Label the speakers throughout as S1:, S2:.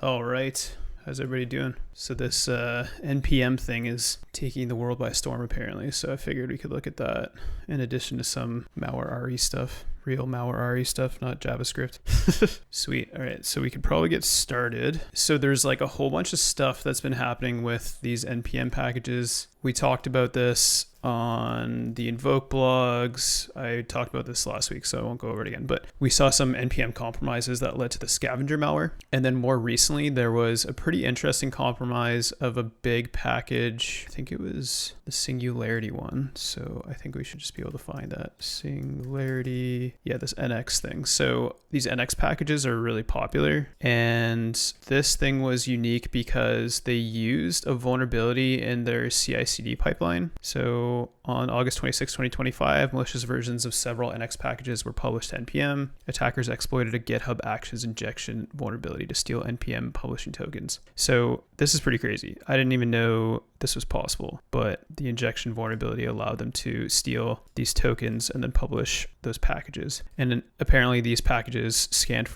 S1: All right. How's everybody doing? So this NPM thing is taking the world by storm, apparently. So I figured we could look at that in addition to some malware RE stuff. Real malware RE stuff, not JavaScript. Sweet. All right, so we could probably get started. So there's like a whole bunch of stuff that's been happening with these NPM packages. We talked about this on the Invoke blogs. I talked about this last week, so I won't go over it again. But we saw some NPM compromises that led to the scavenger malware. And then more recently, there was a pretty interesting compromise of a big package. I think it was the Singularity one. So I think we should just be able to find that. Singularity. Yeah, this NX thing. So these NX packages are really popular. And this thing was unique because they used a vulnerability in their CI/CD pipeline. So on August 26, 2025, malicious versions of several NX packages were published to NPM. Attackers exploited a GitHub Actions injection vulnerability to steal NPM publishing tokens. So this is pretty crazy. I didn't even know this was possible, but the injection vulnerability allowed them to steal these tokens and then publish those packages. And then apparently these packages scanned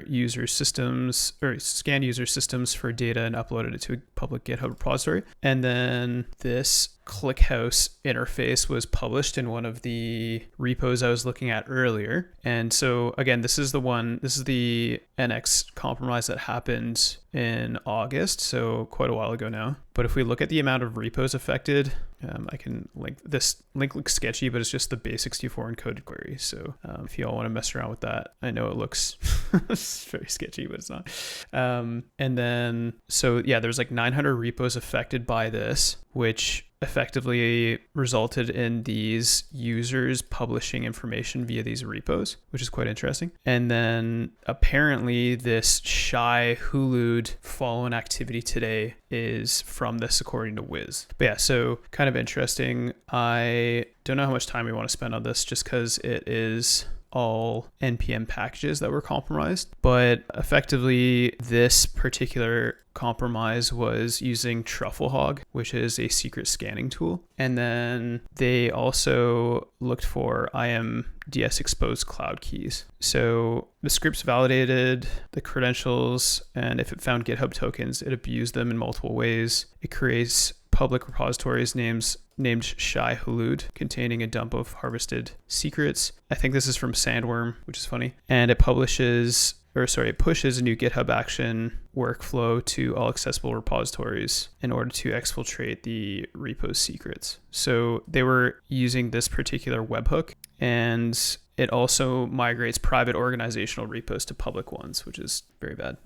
S1: user systems for data and uploaded it to a public GitHub repository. And then this ClickHouse interface was published in one of the repos I was looking at earlier. And so again, this is the NX compromise that happened in August, so quite a while ago now. But if we look at the amount of repos affected, I can link this. Link looks sketchy, but it's just the base64 encoded query. So if you all want to mess around with that, I know it looks it's very sketchy, but it's not. And then, so yeah, there's like 900 repos affected by this, which effectively resulted in these users publishing information via these repos, which is quite interesting. And then apparently this Shai-Hulud follow-on activity today is from this, according to Wiz. But yeah, so kind of interesting. I don't know how much time we want to spend on this just because it is all NPM packages that were compromised, but effectively this particular compromise was using TruffleHog, which is a secret scanning tool. And then they also looked for IMDS exposed cloud keys. So the scripts validated the credentials, and if it found GitHub tokens, it abused them in multiple ways. It creates public repositories named Shai-Hulud containing a dump of harvested secrets. I think this is from Sandworm, which is funny. And it pushes a new GitHub action workflow to all accessible repositories in order to exfiltrate the repo's secrets. So they were using this particular webhook, and it also migrates private organizational repos to public ones, which is very bad,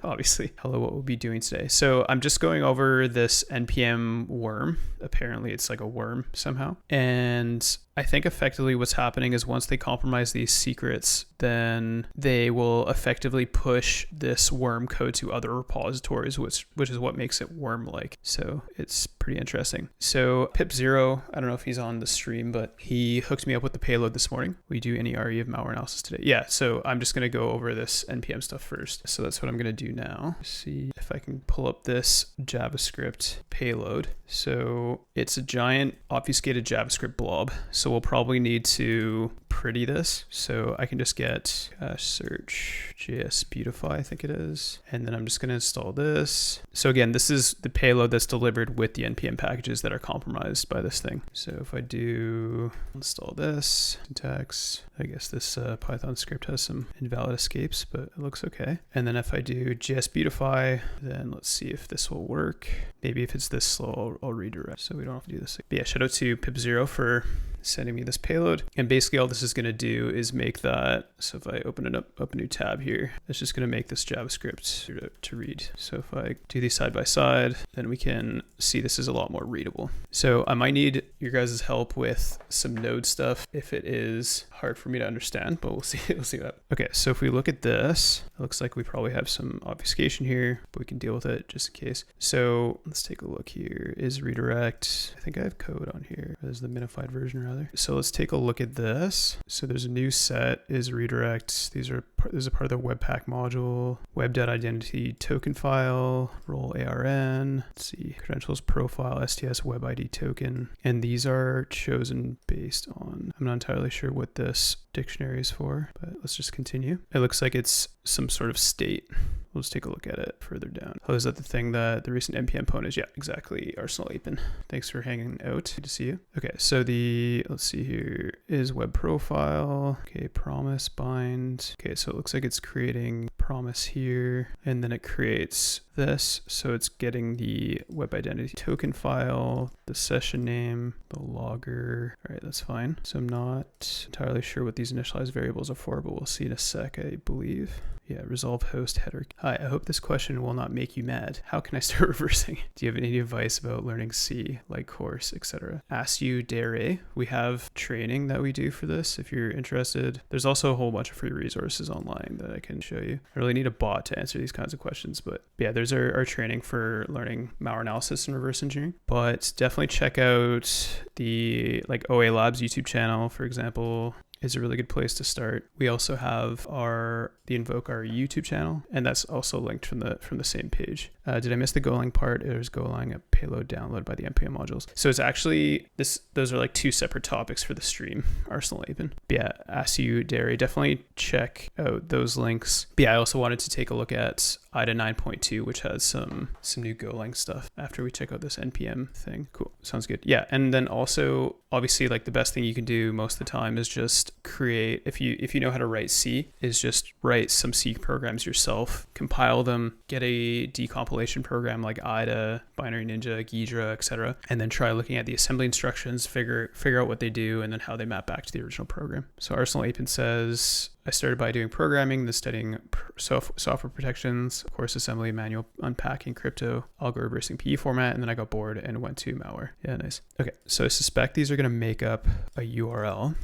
S1: obviously. Hello, what we'll be doing today. So I'm just going over this NPM worm. Apparently it's like a worm somehow. And I think effectively what's happening is once they compromise these secrets, then they will effectively push this worm code to other repositories, which is what makes it worm-like. So it's pretty interesting. So Pip0, I don't know if he's on the stream, but he hooked me up with the payload this morning. We do any RE of malware analysis today. Yeah, so I'm just going to go over this NPM stuff first. So that's what I'm going to do now. See if I can pull up this JavaScript payload. So it's a giant obfuscated JavaScript blob. So we'll probably need to pretty this. So I can just get search JSBeautify, I think it is. And then I'm just going to install this. So again, this is the payload that's delivered with the NPM packages that are compromised by this thing. So if I do install this, syntax, I guess this Python script has some invalid escapes, but it looks okay. And then if I do JSBeautify, then let's see if this will work. Maybe if it's this slow, I'll redirect so we don't have to do this. But yeah, shout out to Pip0 for sending me this payload. And basically all this is going to do is make that. So if I open it up a new tab here, it's just going to make this JavaScript to read. So if I do these side by side, then we can see this is a lot more readable. So I might need your guys' help with some node stuff if it is hard for me to understand, but we'll see. We'll see that. Okay, so if we look at this, it looks like we probably have some obfuscation here, but we can deal with it just in case. So let's take a look here. Is redirect. I think I have code on here. There's the minified version rather. So let's take a look at this. So there's a new set is redirect. There's a part of the Webpack module, web.identity token file, role ARN. Let's see, credentials profile, STS web ID token. And these are chosen based on, I'm not entirely sure what this dictionary is for, but let's just continue. It looks like it's some sort of state. We'll just take a look at it further down. Oh, is that the thing that the recent NPM pwn is? Yeah, exactly. Arsenal Apin. Thanks for hanging out. Good to see you. Okay, so let's see here, is web profile. Okay, promise bind. Okay, so it looks like it's creating promise here, and then it creates this. So it's getting the web identity token file, the session name, the logger. All right, that's fine. So I'm not entirely sure what these initialized variables are for, but we'll see in a sec, I believe. Yeah, resolve host header. Hi, I hope this question will not make you mad. How can I start reversing? Do you have any advice about learning C, like course, etc.? Ask you dare. We have training that we do for this if you're interested. There's also a whole bunch of free resources online that I can show you. I really need a bot to answer these kinds of questions, but yeah, there's our training for learning malware analysis and reverse engineering. But definitely check out the OA Labs YouTube channel, for example, is a really good place to start. We also have the Invoke our YouTube channel, and that's also linked from the same page. Did I miss the Golang part? There's Golang a payload download by the NPM modules. So it's actually those are like two separate topics for the stream, Arsenal Apin. But yeah, ask you dare. Definitely check out those links. But yeah, I also wanted to take a look at IDA 9.2, which has some new Golang stuff after we check out this NPM thing. Cool, sounds good. Yeah, and then also obviously like the best thing you can do most of the time is just create, if you know how to write C, is just write some C programs yourself, compile them, get a decompilation program like IDA, Binary Ninja, Ghidra, etc., and then try looking at the assembly instructions, figure out what they do, and then how they map back to the original program. So Arsenal Apin says, I started by doing programming, then studying software protections, of course, assembly, manual unpacking, crypto, algo reversing PE format, and then I got bored and went to malware. Yeah, nice. Okay, so I suspect these are going to make up a URL.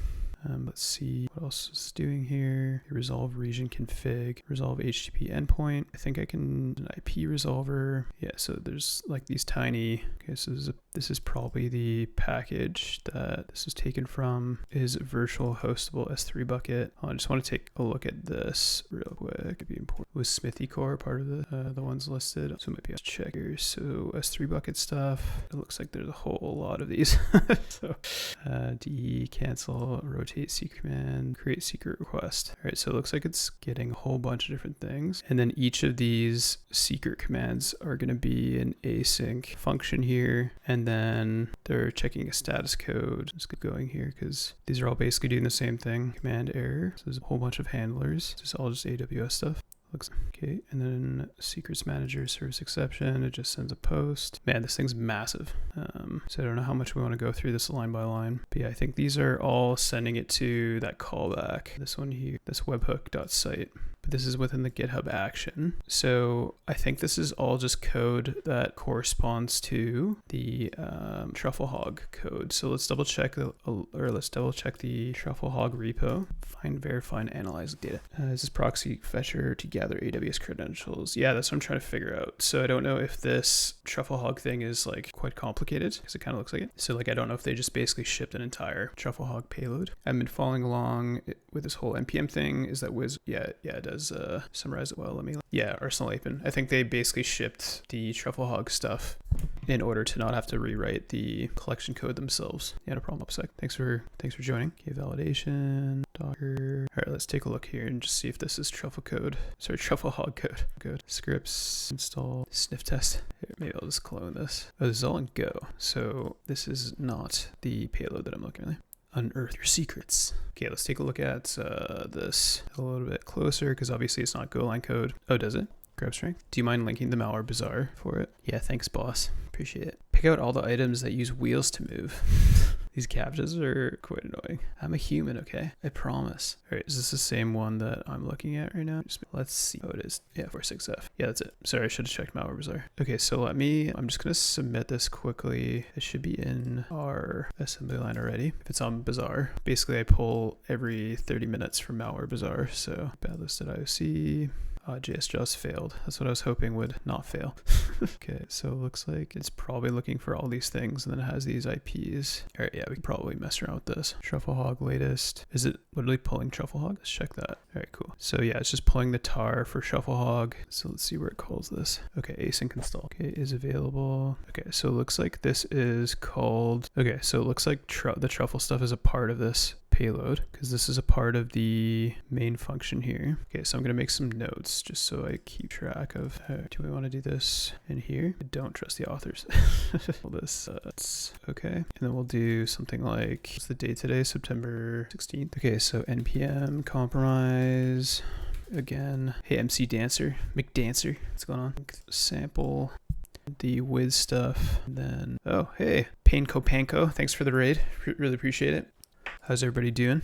S1: Let's see what else is doing here. Resolve region config, resolve HTTP endpoint. I think I can an IP resolver. Yeah, so there's like these tiny, okay, so this is probably the package that this is taken from, is virtual hostable S3 bucket. I just want to take a look at this real quick. It'd be important. Was Smithy Core part of the ones listed? So maybe I'll check here. So S3 bucket stuff. It looks like there's a whole lot of these. So de cancel, rotate secret command, create secret request. All right, so it looks like it's getting a whole bunch of different things. And then each of these secret commands are going to be an async function here. And then they're checking a status code. Let's get going here because these are all basically doing the same thing. Command error. So there's a whole bunch of handlers. This is all just AWS stuff. Looks okay. And then secrets manager serves exception. It just sends a post. Man, this thing's massive. So I don't know how much we want to go through this line by line. But yeah, I think these are all sending it to that callback. This one here, this webhook.site. But this is within the GitHub action. So I think this is all just code that corresponds to the TruffleHog code. So let's double check the TruffleHog repo. Find, verify, and analyze the data. Is this proxy fetcher to gather AWS credentials? Yeah, that's what I'm trying to figure out. So I don't know if this TruffleHog thing is like quite complicated because it kind of looks like it. So like I don't know if they just basically shipped an entire TruffleHog payload. I've been following along with this whole NPM thing. Is that it does summarize it well. Arsenal Apin. I think they basically shipped the TruffleHog stuff in order to not have to rewrite the collection code themselves. Yeah, no problem. Upsec. Thanks for joining. Okay, validation, Docker. All right, let's take a look here and just see if this is TruffleHog code. Good. Scripts, install, sniff test. Here, maybe I'll just clone this. Oh, this is all in Go. So this is not the payload that I'm looking at. Unearth your secrets. Okay, let's take a look at this a little bit closer because obviously it's not Golang code. Oh, does it? Grab strength. Do you mind linking the malware bazaar for it? Yeah, thanks, boss. Appreciate it. Pick out all the items that use wheels to move. These captchas are quite annoying. I'm a human, okay? I promise. All right, is this the same one that I'm looking at right now? Let's see. Oh, it is. Yeah, 46F. Yeah, that's it. Sorry, I should have checked malware bazaar. Okay, so I'm just gonna submit this quickly. It should be in our assembly line already. If it's on bazaar, basically I pull every 30 minutes from malware bazaar. So bad listed IOC. JS just failed. That's what I was hoping would not fail. Okay, so it looks like it's probably looking for all these things and then it has these IPs. All right, yeah, we can probably mess around with this. TruffleHog latest. Is it literally pulling TruffleHog? Let's check that. All right, cool. So yeah, it's just pulling the tar for TruffleHog. So let's see where it calls this. Okay, async install. Okay, is available. Okay, so it looks like this is called, okay, so it looks like the truffle stuff is a part of this payload, because this is a part of the main function here. Okay, so I'm going to make some notes just so I keep track of how do we want to do this in here. I don't trust the authors. All this, it's okay. And then we'll do something like, what's the date today? September 16th. Okay, so NPM compromise. Again, hey, MC Dancer, McDancer, what's going on? Sample the Wiz stuff. And then, oh, hey, Panko, thanks for the raid. Really appreciate it. How's everybody doing?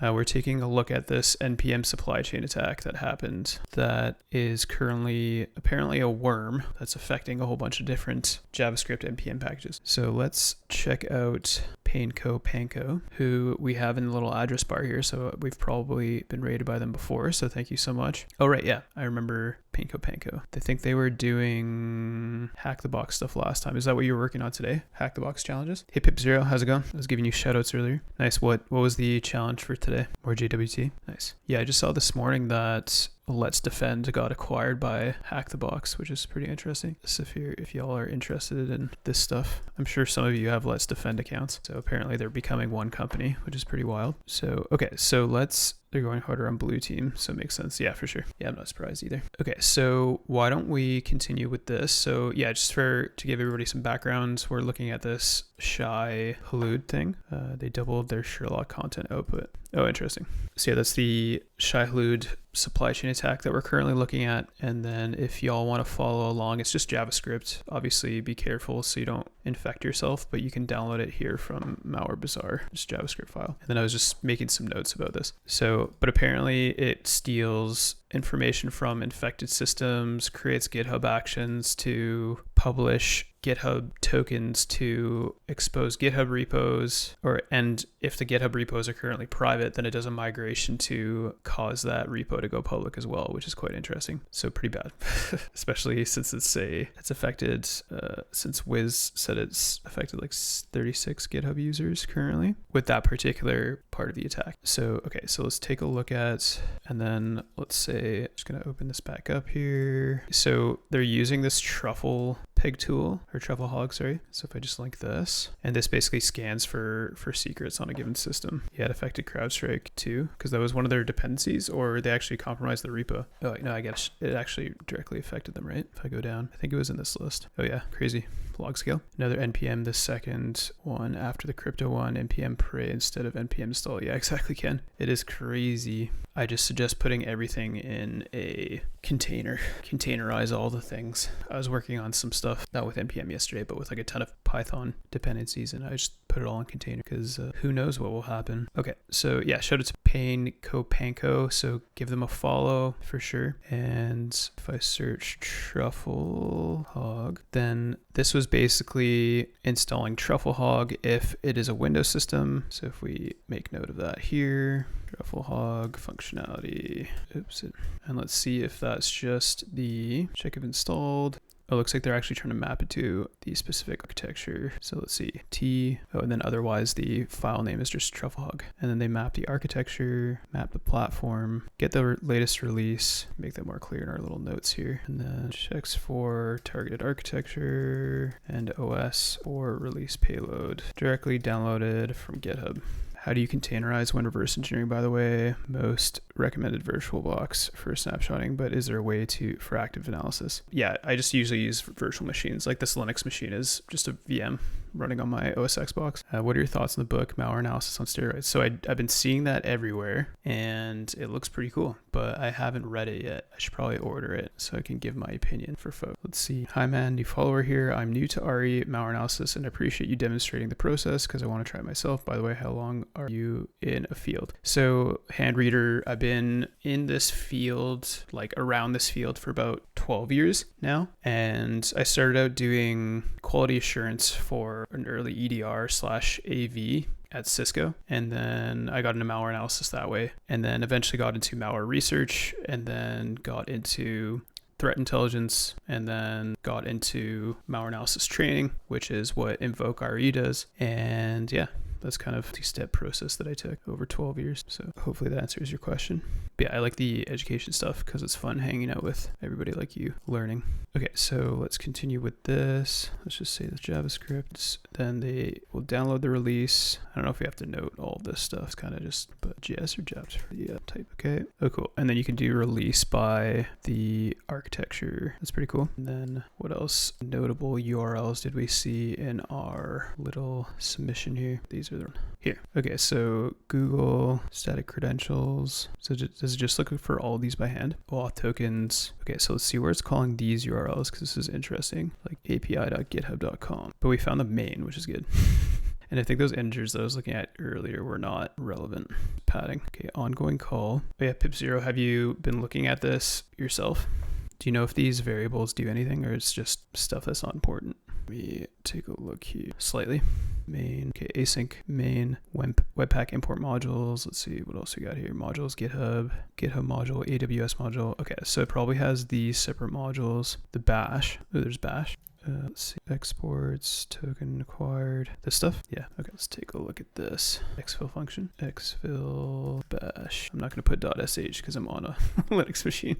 S1: We're taking a look at this NPM supply chain attack that happened that is currently apparently a worm that's affecting a whole bunch of different JavaScript NPM packages. So let's check out Panko, who we have in the little address bar here. So we've probably been raided by them before. So thank you so much. Oh, right. Yeah, I remember Panko. I think they were doing Hack the Box stuff last time. Is that what you were working on today? Hack the Box challenges? Hip 0, how's it going? I was giving you shout outs earlier. Nice. What was the challenge for today? More JWT? Nice. Yeah, I just saw this morning that Let's Defend got acquired by Hack the Box, which is pretty interesting. So if y'all are interested in this stuff, I'm sure some of you have Let's Defend accounts. So apparently they're becoming one company, which is pretty wild. So, okay, so they're going harder on blue team, so it makes sense. Yeah, for sure. Yeah, I'm not surprised either. Okay, so why don't we continue with this? So yeah, just to give everybody some background, we're looking at this Shai-Hulud thing. They doubled their Sherlock content output. Oh, interesting. So yeah, that's the Shai-Hulud supply chain attack that we're currently looking at. And then if y'all want to follow along, it's just JavaScript. Obviously be careful so you don't infect yourself, but you can download it here from Malware Bazaar, just JavaScript file. And then I was just making some notes about this. So, but apparently it steals information from infected systems, creates GitHub actions to publish GitHub tokens to expose GitHub repos, and if the GitHub repos are currently private, then it does a migration to cause that repo to go public as well, which is quite interesting. So pretty bad, especially since it's affected, since Wiz said it's affected like 36 GitHub users currently with that particular part of the attack. So, okay, so let's take a look at, and then let's say, I'm just going to open this back up here. So they're using this TruffleHog tool, or TruffleHog, sorry. So if I just link this, and this basically scans for secrets on a given system. Yeah, it affected CrowdStrike too, because that was one of their dependencies, or they actually compromised the repo. Oh, no, I guess it actually directly affected them, right? If I go down, I think it was in this list. Oh yeah, crazy. Log scale. Another NPM, the second one after the crypto one, NPM pray instead of NPM install. Yeah, exactly, Ken. It is crazy. I just suggest putting everything in a container, containerize all the things. I was working on some stuff, not with NPM yesterday, but with like a ton of Python dependencies, and I just put it all in container because who knows what will happen. Okay, so yeah, shout out to Panko, so give them a follow for sure. And if I search TruffleHog, then this was basically installing TruffleHog if it is a Windows system. So if we make note of that here, TruffleHog Functionality, and let's see if that's just the check if installed. Oh, it looks like they're actually trying to map it to the specific architecture. So let's see, and then otherwise the file name is just TruffleHog. And then they map the architecture, map the platform, get the latest release, make that more clear in our little notes here. And then checks for targeted architecture and OS or release payload directly downloaded from GitHub. How do you containerize when reverse engineering, by the way? Most recommended VirtualBox for snapshotting, but is there a way for active analysis? Yeah, I just usually use virtual machines. Like this Linux machine is just a VM running on my OS X box. What are your thoughts on the book, Malware Analysis on Steroids? So I've been seeing that everywhere and it looks pretty cool, but I haven't read it yet. I should probably order it so I can give my opinion for folks. Let's see. Hi man, new follower here. I'm new to RE Malware Analysis and appreciate you demonstrating the process because I want to try it myself. By the way, how long are you in a field? So hand reader, I've been in this field, like around this field for about 12 years now. And I started out doing quality assurance for an early EDR/AV at Cisco. And then I got into malware analysis that way. And then eventually got into malware research and then got into threat intelligence, and then got into malware analysis training, which is what Invoke RE does. And yeah, that's kind of the step process that I took over 12 years. So hopefully that answers your question. But yeah, I like the education stuff because it's fun hanging out with everybody like you learning. Okay, so let's continue with this. Let's just say the JavaScript. Then they will download the release. I don't know if we have to note all of this stuff. It's kind of just put JS or Java for the type. Okay. Oh, cool. And then you can do release by the architecture. That's pretty cool. And then what else? Notable URLs did we see in our little submission here? These are the here. Okay, so Google static credentials. So does it just look for all of these by hand? Auth tokens. Okay, so let's see where it's calling these URLs because this is interesting. Like api.github.com. But we found the main, which is good. And I think those integers that I was looking at earlier were not relevant. Padding. Okay, ongoing call. Oh yeah, pip0, have you been looking at this yourself? Do you know if these variables do anything or it's just stuff that's not important? Let me take a look here slightly. Main, okay, async, main, webpack import modules. Let's see what else we got here. Modules, GitHub module, AWS module. Okay, so it probably has these separate modules. The bash, oh, there's bash. Let's see, exports, token acquired, this stuff. Yeah, okay, let's take a look at this. Exfil function, exfil bash. I'm not going to put .sh because I'm on a Linux machine.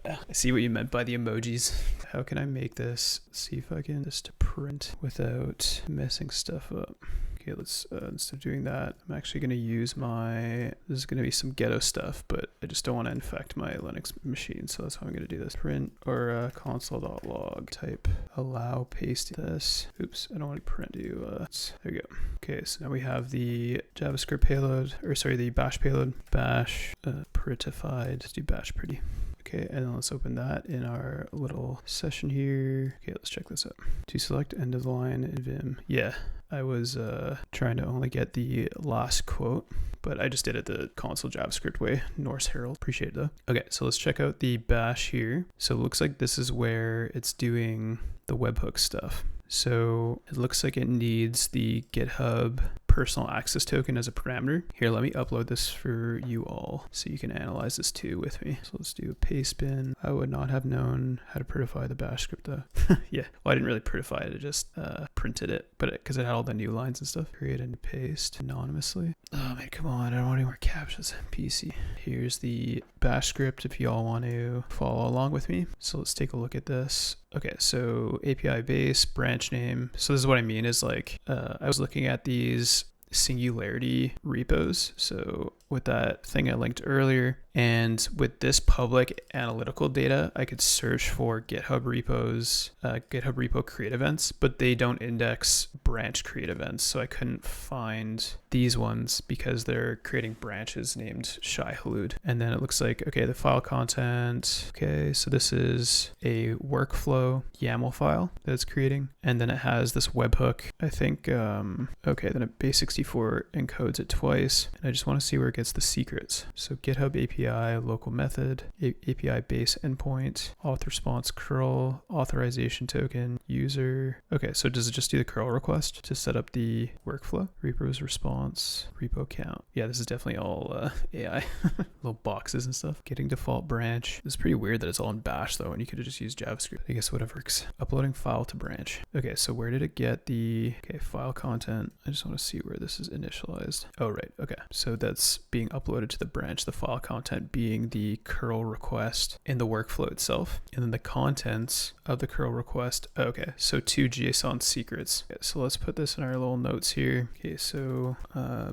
S1: I see what you meant by the emojis. How can I make this? Let's see if I can just print without messing stuff up. Okay, let's instead of doing that, I'm actually going to use this is going to be some ghetto stuff, but I just don't want to infect my Linux machine, so that's how I'm going to do this. Print or console.log type allow paste this. Oops, I don't want to print you. There we go. Okay, so now we have the JavaScript payload, or sorry, the bash payload, bash prettified. Let's do bash pretty. Okay, and then let's open that in our little session here. Okay, let's check this out. To select end of the line in Vim. Yeah, I was trying to only get the last quote, but I just did it the console JavaScript way. Norse Herald, appreciate it though. Okay, so let's check out the bash here. So it looks like this is where it's doing the webhook stuff. So it looks like it needs the GitHub personal access token as a parameter. Here, let me upload this for you all so you can analyze this too with me. So let's do a paste bin. I would not have known how to prettify the bash script though. Yeah, well, I didn't really prettify it. I just printed it, but because it had all the new lines and stuff. Create and paste anonymously. Oh man, come on, I don't want any more captions. PC. Here's the bash script if you all want to follow along with me. So let's take a look at this. Okay, so API base, branch name. So this is what I mean is like, I was looking at these Singularity repos. So with that thing I linked earlier, and with this public analytical data, I could search for GitHub repos, GitHub repo create events, but they don't index branch create events. So I couldn't find these ones because they're creating branches named Shai-Hulud. And then it looks like, okay, the file content. Okay, so this is a workflow YAML file that it's creating. And then it has this webhook, I think, okay, then it base64 encodes it twice. And I just want to see where it gets the secrets. So GitHub API, local method, API base endpoint, auth response curl, authorization token, user. Okay, so does it just do the curl request to set up the workflow? Repos response, repo count. Yeah, this is definitely all AI. Little boxes and stuff. Getting default branch. It's pretty weird that it's all in bash though, and you could have just used JavaScript. I guess whatever works. Uploading file to branch. Okay, so where did it get the, okay, file content. I just want to see where this is initialized. Oh, right. Okay, so that's being uploaded to the branch, the file content being the curl request in the workflow itself, and then the contents of the curl request. Okay, so 2 JSON secrets. Okay, so let's put this in our little notes here. Okay, so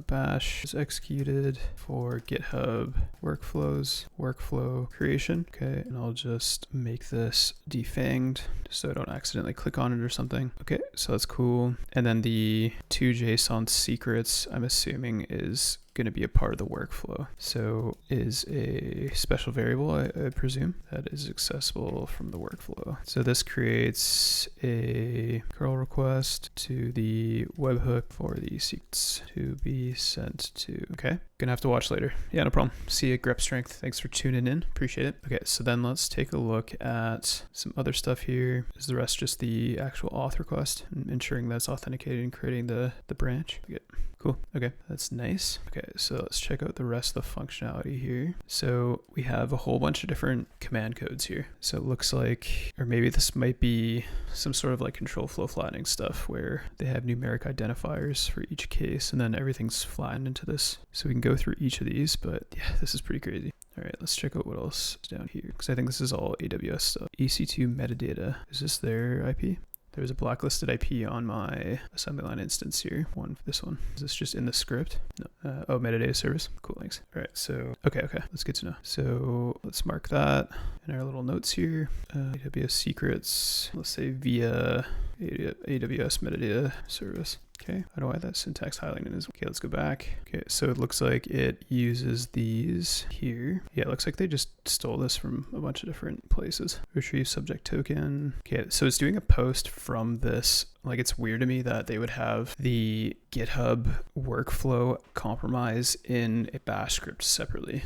S1: bash is executed for GitHub workflows, workflow creation. Okay, and I'll just make this defanged so I don't accidentally click on it or something. Okay, so that's cool. And then the 2 JSON secrets, I'm assuming is going to be a part of the workflow. So is a special variable, I presume, that is accessible from the workflow. So this creates a curl request to the webhook for the secrets to be sent to. Okay, gonna have to watch later. Yeah, no problem. See you, grep strength. Thanks for tuning in. Appreciate it. Okay, so then let's take a look at some other stuff here. Is the rest just the actual auth request and ensuring that's authenticated and creating the branch? Okay. Cool. Okay, that's nice. Okay, so let's check out the rest of the functionality here. So we have a whole bunch of different command codes here. So it looks like, or maybe this might be some sort of like control flow flattening stuff where they have numeric identifiers for each case and then everything's flattened into this. So we can go through each of these, but yeah, this is pretty crazy. All right, let's check out what else is down here, because I think this is all AWS stuff. EC2 metadata. Is this their IP? There's a blacklisted IP on my assembly line instance here. This one. Is this just in the script? No. Oh, metadata service. Cool, thanks. All right, so, okay. That's good to know. So let's mark that in our little notes here. AWS secrets, let's say via AWS metadata service. Okay, I don't know why that syntax highlighting is. Okay, let's go back. Okay, so it looks like it uses these here. Yeah, it looks like they just stole this from a bunch of different places. Retrieve subject token. Okay, so it's doing a post from this. Like, it's weird to me that they would have the GitHub workflow compromise in a bash script separately.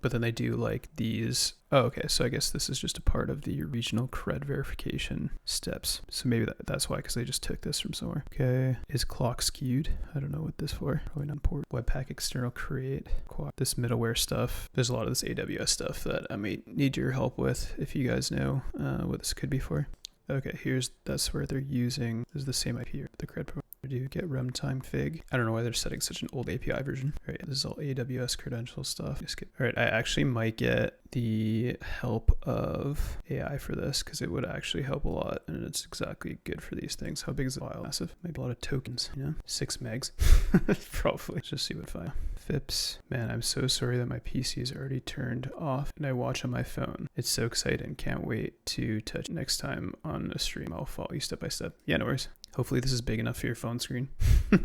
S1: But then they do like these. Oh, okay. So I guess this is just a part of the regional cred verification steps. So maybe that's why, because they just took this from somewhere. Okay. Is clock skewed? I don't know what this for. Probably not important. Webpack external create. This middleware stuff. There's a lot of this AWS stuff that I may need your help with if you guys know what this could be for. Okay, that's where they're using. This is the same IP here. The cred provider. Do get runtime fig. I don't know why they're setting such an old API version. All right, this is all AWS credential stuff. All right, I actually might get the help of AI for this because it would actually help a lot, and it's exactly good for these things. How big is the file? Massive. Maybe a lot of tokens. 6 megs. Probably. Let's just see what file. FIPS. Man, I'm so sorry that my PC is already turned off and I watch on my phone. It's so exciting. Can't wait to touch next time on a stream. I'll follow you step by step. Yeah, no worries. Hopefully this is big enough for your phone screen.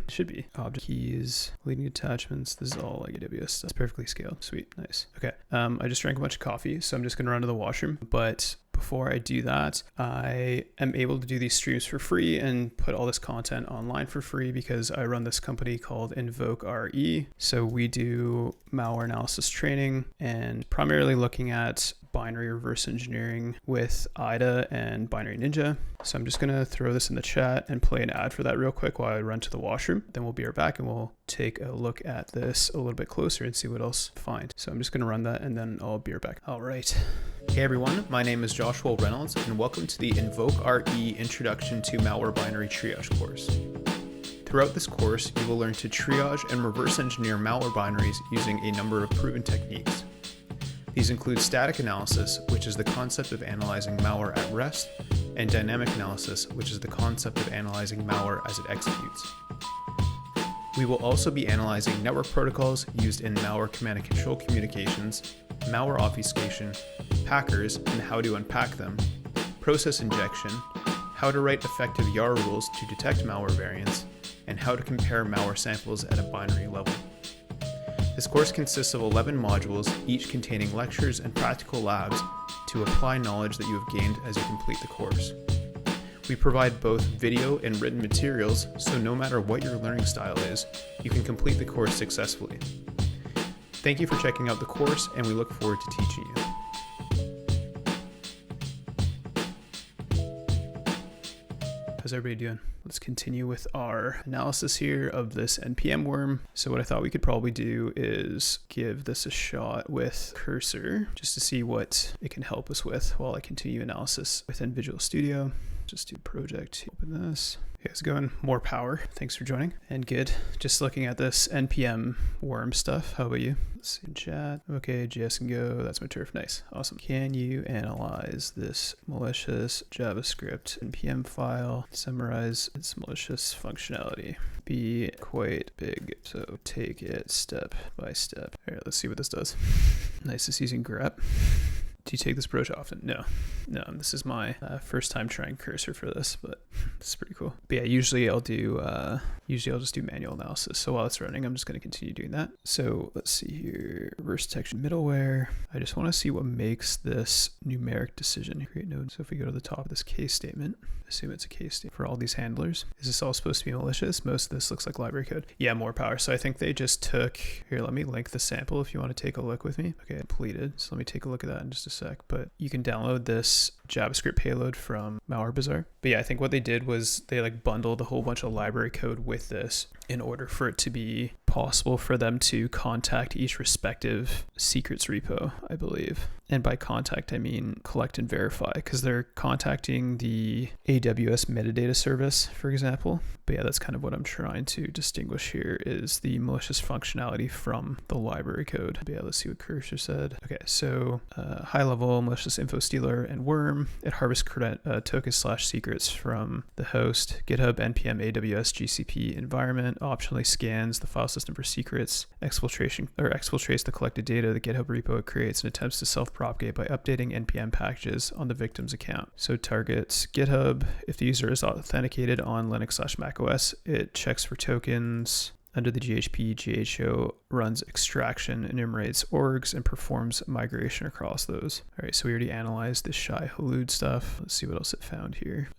S1: Should be. Object keys, leading attachments. This is all like AWS stuff. It's perfectly scaled. Sweet. Nice. Okay. I just drank a bunch of coffee, so I'm just going to run to the washroom. But before I do that, I am able to do these streams for free and put all this content online for free because I run this company called Invoke RE. So we do malware analysis training and primarily looking at binary reverse engineering with IDA and Binary Ninja. So I'm just going to throw this in the chat and play an ad for that real quick while I run to the washroom. Then we'll be right back and we'll take a look at this a little bit closer and see what else to find. So I'm just going to run that and then I'll be right back. All right. Hey everyone, my name is Joshua Reynolds and welcome to the Invoke RE Introduction to Malware Binary Triage course. Throughout this course, you will learn to triage and reverse engineer malware binaries using a number of proven techniques. These include static analysis, which is the concept of analyzing malware at rest, and dynamic analysis, which is the concept of analyzing malware as it executes. We will also be analyzing network protocols used in malware command and control communications, malware obfuscation, packers and how to unpack them, process injection, how to write effective YAR rules to detect malware variants, and how to compare malware samples at a binary level. This course consists of 11 modules, each containing lectures and practical labs to apply knowledge that you have gained as you complete the course. We provide both video and written materials, so no matter what your learning style is, you can complete the course successfully. Thank you for checking out the course, and we look forward to teaching you. How's everybody doing? Let's continue with our analysis here of this NPM worm. So what I thought we could probably do is give this a shot with Cursor just to see what it can help us with while I continue analysis within Visual Studio. Just do project, open this. Hey, how's it going? More power. Thanks for joining. And good. Just looking at this NPM worm stuff. How about you? Let's see in chat. Okay, JS and Go. That's my turf. Nice. Awesome. Can you analyze this malicious JavaScript NPM file? Summarize its malicious functionality. Be quite big, so take it step by step. All right, let's see what this does. Nice. It's using grep. Do you take this approach often? No, this is my first time trying Cursor for this, but this is pretty cool. But yeah, usually I'll just do manual analysis. So while it's running, I'm just going to continue doing that. So let's see here, reverse detection middleware. I just want to see what makes this numeric decision. Create node. So if we go to the top of this case statement, assume it's a case statement for all these handlers. Is this all supposed to be malicious? Most of this looks like library code. Yeah, more power. So I think they just took, here, let me link the sample if you want to take a look with me. Okay, completed. So let me take a look at that in just a sec, but you can download this JavaScript payload from MalwareBazaar. But yeah, I think what they did was they like bundled a whole bunch of library code with this in order for it to be possible for them to contact each respective secrets repo, I believe. And by contact, I mean collect and verify, because they're contacting the AWS metadata service, for example. But yeah, that's kind of what I'm trying to distinguish here, is the malicious functionality from the library code. But yeah, let's see what Cursor said. Okay, so high level malicious info stealer and worm. It harvests tokens/secrets from the host, GitHub, NPM, AWS, GCP environment, optionally scans the file system for secrets, exfiltrates the collected data, the GitHub repo it creates, and attempts to self-propagate by updating NPM packages on the victim's account. So targets GitHub. If the user is authenticated on Linux/macOS, it checks for tokens. Under the GHP, GHO runs extraction, enumerates orgs, and performs migration across those. All right, so we already analyzed this Shai-Hulud stuff. Let's see what else it found here.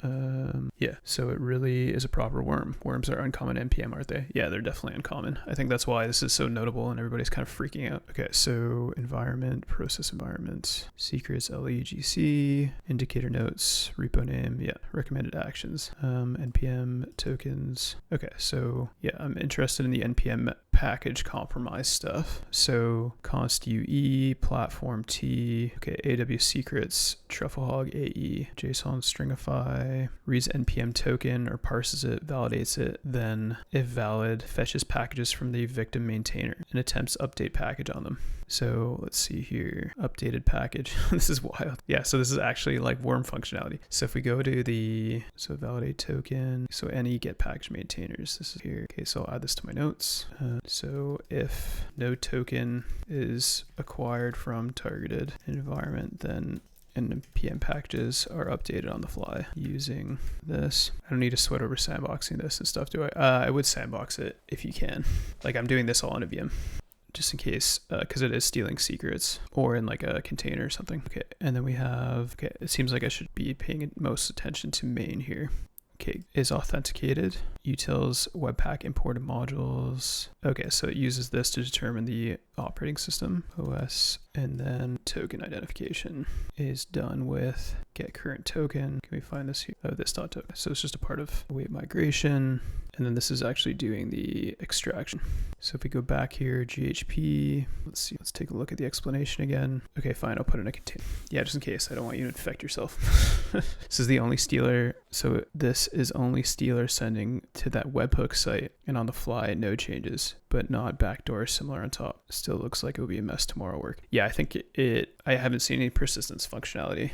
S1: Yeah, so it really is a proper worm. Worms are uncommon NPM, aren't they? Yeah, they're definitely uncommon. I think that's why this is so notable and everybody's kind of freaking out. Okay, so environment, process environment, secrets, LEGC, indicator notes, repo name, yeah, recommended actions, NPM tokens. Okay, so yeah, I'm interested in the NPM package compromise stuff. So const UE, platform T, okay, AWS secrets, TruffleHog AE, JSON stringify, reads NPM token or parses it, validates it, then if valid, fetches packages from the victim maintainer and attempts update package on them. So let's see here, updated package. This is wild. Yeah, so this is actually like worm functionality. So if we go to so validate token, so any get package maintainers, this is here. Okay, so I'll add this to my notes. So if no token is acquired from targeted environment, then NPM packages are updated on the fly using this. I don't need to sweat over sandboxing this and stuff, do I? I would sandbox it if you can. Like I'm doing this all in a VM, just in case, because it is stealing secrets or in like a container or something. Okay, and then we have, okay, it seems like I should be paying most attention to main here. Okay, is authenticated, utils, webpack imported modules. Okay, so it uses this to determine the operating system, OS, and then token identification is done with get current token. Can we find this here? Oh, this dot token. So it's just a part of await migration. And then this is actually doing the extraction. So if we go back here, GHP, let's see, let's take a look at the explanation again. Okay, fine, I'll put it in a container. Yeah, just in case, I don't want you to infect yourself. This is the only stealer. So this is only stealer sending to that webhook site and on the fly, no changes, but not backdoor similar on top. Still looks like it will be a mess tomorrow work. Yeah, I think I haven't seen any persistence functionality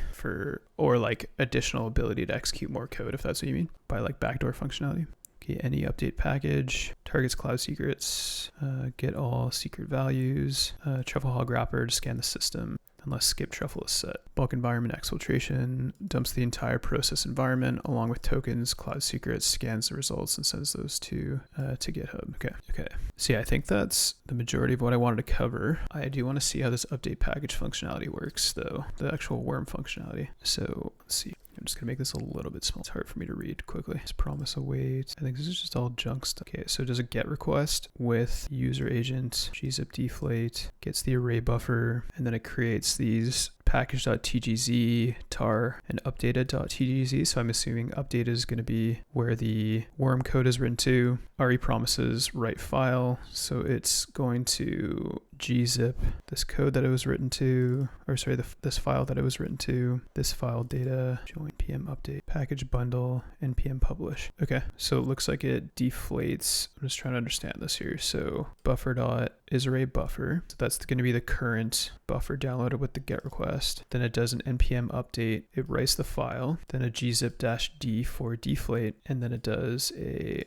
S1: or like additional ability to execute more code, if that's what you mean by like backdoor functionality. Okay, any update package, targets cloud secrets, get all secret values, TruffleHog wrapper to scan the system, unless skip truffle is set. Bulk environment exfiltration, dumps the entire process environment along with tokens, cloud secrets, scans the results and sends those to GitHub. Okay. So yeah, I think that's the majority of what I wanted to cover. I do want to see how this update package functionality works though, the actual worm functionality. So let's see. I'm just gonna make this a little bit small. It's hard for me to read quickly. Let's promise await. I think this is just all junk stuff. Okay, so it does a get request with user agent, gzip deflate, gets the array buffer, and then it creates these package.tgz, tar, and updated.tgz. So I'm assuming update is going to be where the worm code is written to. RE promises write file. So it's going to gzip this code that it was written to, or sorry, this file that it was written to, this file data, join npm update, package bundle, npm publish. Okay, so it looks like it deflates. I'm just trying to understand this here. So buffer dot is array buffer. So that's going to be the current buffer downloaded with the get request. Then it does an npm update. It writes the file, then a gzip-d for deflate, and then it does a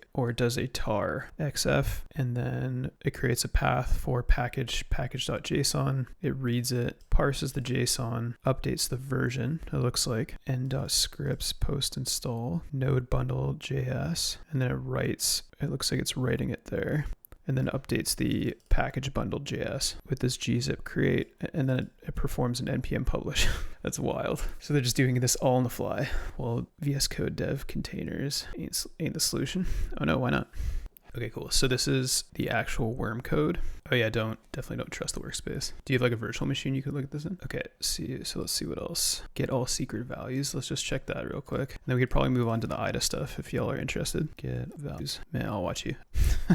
S1: tar xf, and then it creates a path for package.json. It reads it, parses the JSON, updates the version, it looks like, n.scripts post install node bundle JS, and then it looks like it's writing it there, and then updates the package bundle JS with this gzip create, and then it performs an npm publish. That's wild. So they're just doing this all on the fly. Well, VS Code dev containers ain't the solution. Oh no, why not? Okay, cool. So this is the actual worm code. Oh yeah, definitely don't trust the workspace. Do you have like a virtual machine you could look at this in? Okay, so let's see what else. Get all secret values. Let's just check that real quick. And then we could probably move on to the IDA stuff if y'all are interested. Get values. Man, I'll watch you.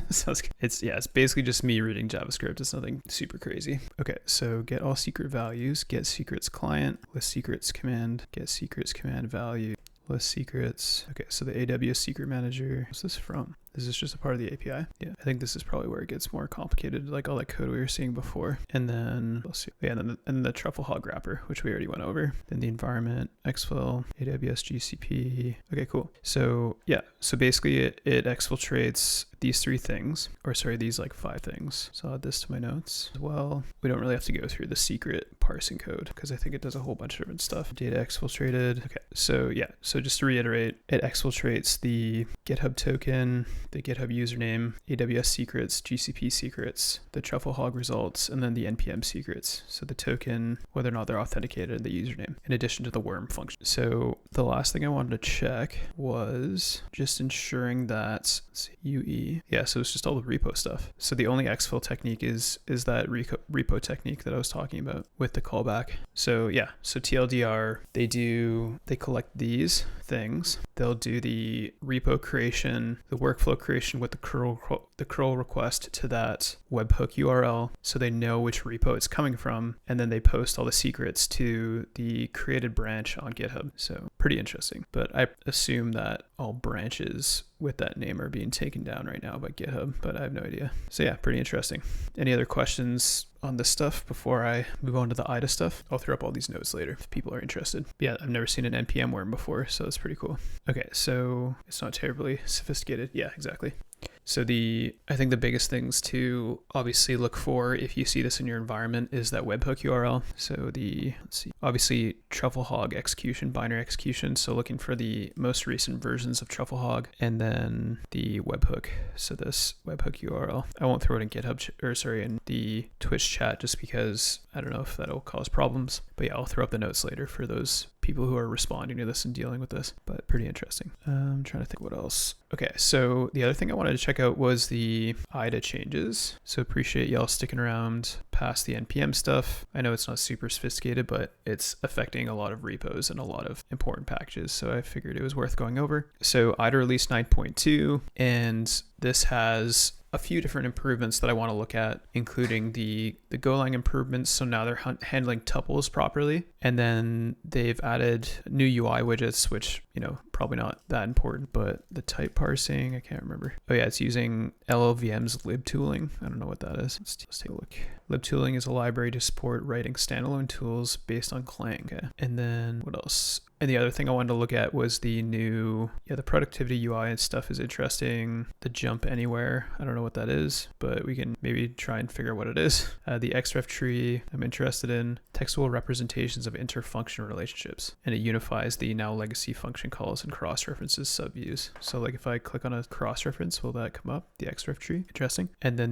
S1: Sounds good. It's basically just me reading JavaScript. It's nothing super crazy. Okay, so get all secret values, get secrets client, list secrets command, get secrets command value. List secrets. Okay, so the AWS secret manager. What's this from? Is this just a part of the API? Yeah, I think this is probably where it gets more complicated, like all that code we were seeing before. And then let's see. Yeah, and then the TruffleHog wrapper, which we already went over. Then the environment, exfil, AWS GCP. Okay, cool. So yeah, so basically it exfiltrates these three things, or sorry, these like 5 things. So I'll add this to my notes as well. We don't really have to go through the secret parsing code because I think it does a whole bunch of different stuff. Data exfiltrated. Okay, so yeah, so just to reiterate, it exfiltrates the GitHub token, the GitHub username, AWS secrets, GCP secrets, the TruffleHog results, and then the NPM secrets. So the token, whether or not they're authenticated, and the username, in addition to the worm function. So the last thing I wanted to check was just ensuring that, let's see, UE. Yeah, so it's just all the repo stuff. So the only exfil technique is that repo technique that I was talking about with the callback. So yeah, so TLDR, they collect these things. They'll do the repo creation, the workflow creation with the curl request to that webhook URL, so they know which repo it's coming from, and then they post all the secrets to the created branch on GitHub. So pretty interesting. But I assume that all branches with that name are being taken down right now by GitHub, but I have no idea. So yeah, pretty interesting. Any other questions on this stuff before I move on to the IDA stuff? I'll throw up all these notes later if people are interested. But yeah, I've never seen an NPM worm before, so that's pretty cool. Okay, so it's not terribly sophisticated. Yeah, exactly. So I think the biggest things to obviously look for if you see this in your environment is that webhook URL. So let's see, obviously TruffleHog execution, binary execution. So looking for the most recent versions of TruffleHog, and then the webhook. So this webhook URL, I won't throw it in GitHub, in the Twitch chat, just because I don't know if that'll cause problems. But yeah, I'll throw up the notes later for those people who are responding to this and dealing with this, but pretty interesting. I'm trying to think what else. Okay, so the other thing I wanted to check out was the IDA changes. So appreciate y'all sticking around past the NPM stuff. I know it's not super sophisticated, but it's affecting a lot of repos and a lot of important packages, so I figured it was worth going over. So IDA release 9.2, and this has a few different improvements that I want to look at, including the Golang improvements. So now they're handling tuples properly. And then they've added new UI widgets, which, probably not that important, but the type parsing, I can't remember. Oh yeah, it's using LLVM's libtooling. I don't know what that is. Let's take a look. Libtooling is a library to support writing standalone tools based on Clang. Okay. And then what else? And the other thing I wanted to look at was the productivity UI and stuff is interesting. The jump anywhere, I don't know what that is, but we can maybe try and figure out what it is. The xref tree, I'm interested in. Textual representations of interfunction relationships, and it unifies the now legacy function calls and cross-references subviews. So like if I click on a cross-reference, will that come up? The xref tree, interesting. And then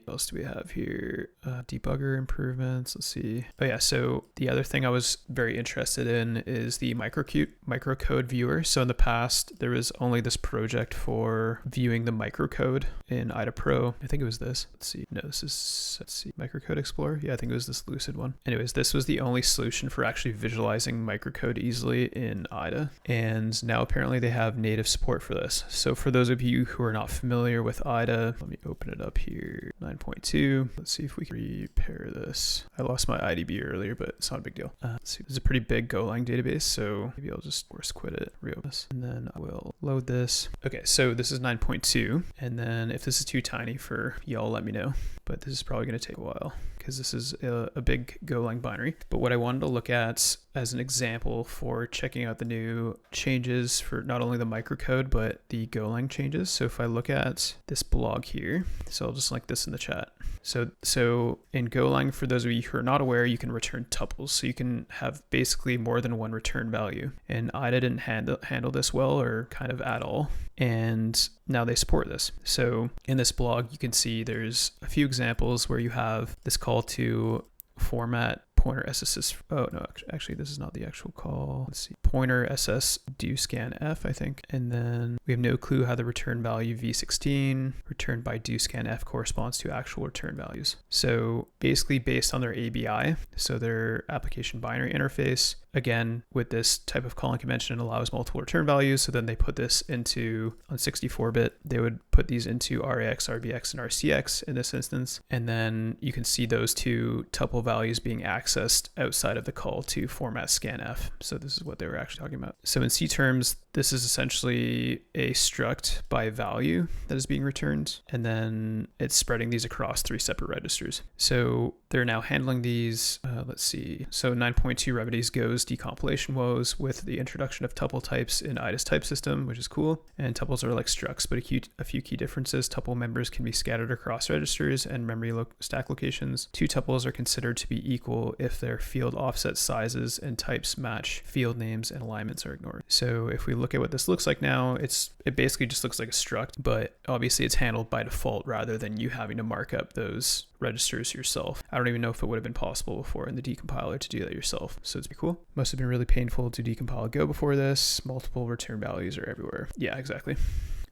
S1: what else do we have here? Debugger improvements, let's see. Oh yeah, so the other thing I was very interested in is the microcode viewer. So in the past, there was only this project for viewing the microcode in IDA Pro. I think it was this. Let's see. No, let's see. Microcode Explorer. Yeah, I think it was this Lucid one. Anyways, this was the only solution for actually visualizing microcode easily in IDA. And now apparently they have native support for this. So for those of you who are not familiar with IDA, let me open it up here. 9.2. Let's see if we can repair this. I lost my IDB earlier, but it's not a big deal. Let's see. There's a pretty big Golang database, so maybe I'll just force quit it, reopen this, and then I will load this. Okay, so this is 9.2, and then if this is too tiny for y'all, let me know. But this is probably going to take a while because this is a big Golang binary. But what I wanted to look at as an example for checking out the new changes for not only the microcode, but the Golang changes. So if I look at this blog here, so I'll just link this in the chat. So in Golang, for those of you who are not aware, you can return tuples. So you can have basically more than one return value. And IDA didn't handle this well, or kind of at all. And now they support this. So in this blog, you can see there's a few examples where you have this call to format pointer SSS. Oh no, actually this is not the actual call. Let's see, pointer SS do scanf, I think. And then we have no clue how the return value v16 returned by do scanf corresponds to actual return values. So basically based on their ABI, so their application binary interface, again, with this type of calling convention, it allows multiple return values. So then they put this into, on 64-bit, they would put these into RAX, RBX, and RCX in this instance. And then you can see those two tuple values being accessed outside of the call to format scanf. So this is what they were actually talking about. So in C terms, this is essentially a struct by value that is being returned. And then it's spreading these across 3 separate registers. So they're now handling these, let's see. So 9.2 remedies goes decompilation woes with the introduction of tuple types in IDA's type system, which is cool. And tuples are like structs, but a few key differences. Tuple members can be scattered across registers and memory stack locations. 2 tuples are considered to be equal if their field offset sizes and types match, field names and alignments are ignored. So if we look at what this looks like now, it basically just looks like a struct, but obviously it's handled by default rather than you having to mark up those registers yourself. I don't even know if it would have been possible before in the decompiler to do that yourself. So it's pretty cool. Must have been really painful to decompile Go before this. Multiple return values are everywhere. Yeah, exactly.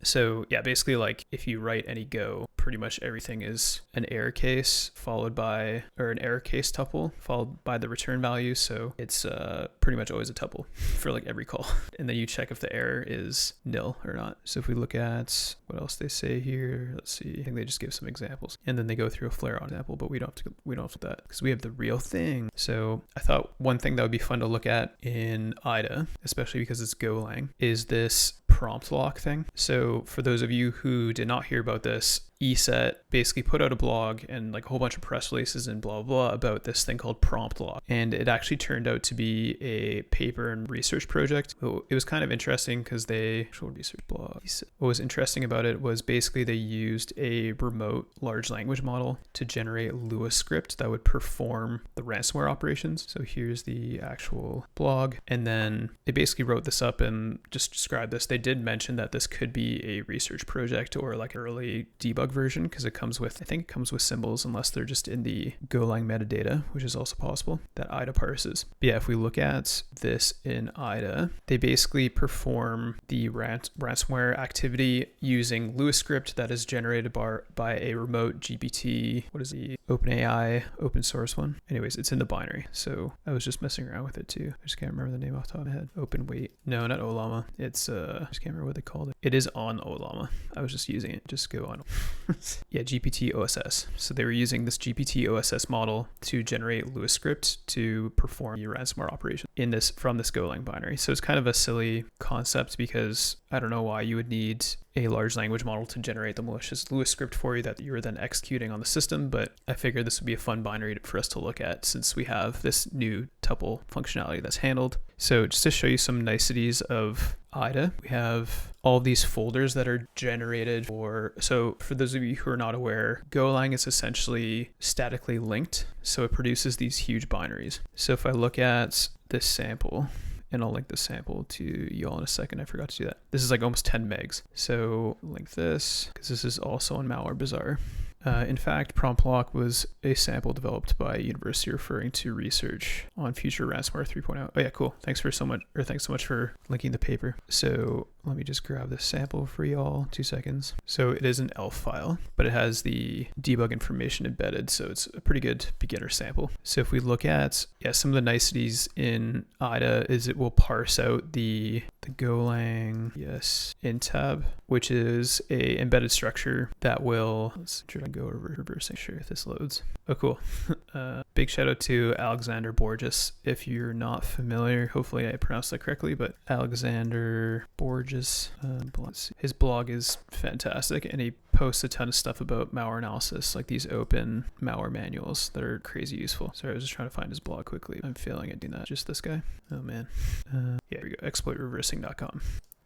S1: So yeah, basically like if you write any Go, pretty much everything is an error case followed by, or an error case tuple followed by the return value. So it's pretty much always a tuple for like every call. And then you check if the error is nil or not. So if we look at what else they say here, let's see, I think they just give some examples and then they go through a flare on example, but we don't have to do that because we have the real thing. So I thought one thing that would be fun to look at in IDA, especially because it's Golang, is this prompt lock thing. So for those of you who did not hear about this, ESET basically put out a blog and like a whole bunch of press releases and blah, blah, blah about this thing called PromptLock. And it actually turned out to be a paper and research project. So it was kind of interesting because research blog. What was interesting about it was basically they used a remote large language model to generate Lua script that would perform the ransomware operations. So here's the actual blog. And then they basically wrote this up and just described this. They did mention that this could be a research project or like early debug version because I think it comes with symbols unless they're just in the Golang metadata, which is also possible, that IDA parses. But yeah, if we look at this in IDA, they basically perform the ransomware activity using Lua script that is generated by a remote GPT. What is the OpenAI open source one? Anyways, it's in the binary. So I was just messing around with it too. I just can't remember the name off the top of my head. OpenWait. No, not Olama. It's I just can't remember what they called it. It is on Olama. I was just using it. Just go on. Yeah, GPT OSS. So they were using this GPT OSS model to generate Lua script to perform your ransomware operation from this Golang binary. So it's kind of a silly concept because I don't know why you would need a large language model to generate the malicious Lua script for you that you're then executing on the system, but I figured this would be a fun binary for us to look at since we have this new tuple functionality that's handled. So just to show you some niceties of IDA, we have all these folders that are generated so for those of you who are not aware, Golang is essentially statically linked. So it produces these huge binaries. So if I look at this sample, and I'll link the sample to you all in a second. I forgot to do that. This is like almost 10 megs. So link this because this is also on Malware Bazaar. In fact, PromptLock was a sample developed by a university referring to research on future ransomware 3.0. Oh yeah, cool. Thanks so much for linking the paper. So let me just grab this sample for y'all. 2 seconds. So it is an ELF file, but it has the debug information embedded. So it's a pretty good beginner sample. So if we look at some of the niceties in IDA is it will parse out the Golang pcintab, which is a embedded structure that will, let's try to go reversing, sure if this loads. Oh, cool. Big shout out to Alexander Borges. If you're not familiar, hopefully I pronounced that correctly, but Alexander Borges, his blog is fantastic and he posts a ton of stuff about malware analysis, like these open malware manuals that are crazy useful. Sorry, I was just trying to find his blog quickly. I'm failing at doing that. Just this guy. Oh man. Here we go. exploitreversing.com.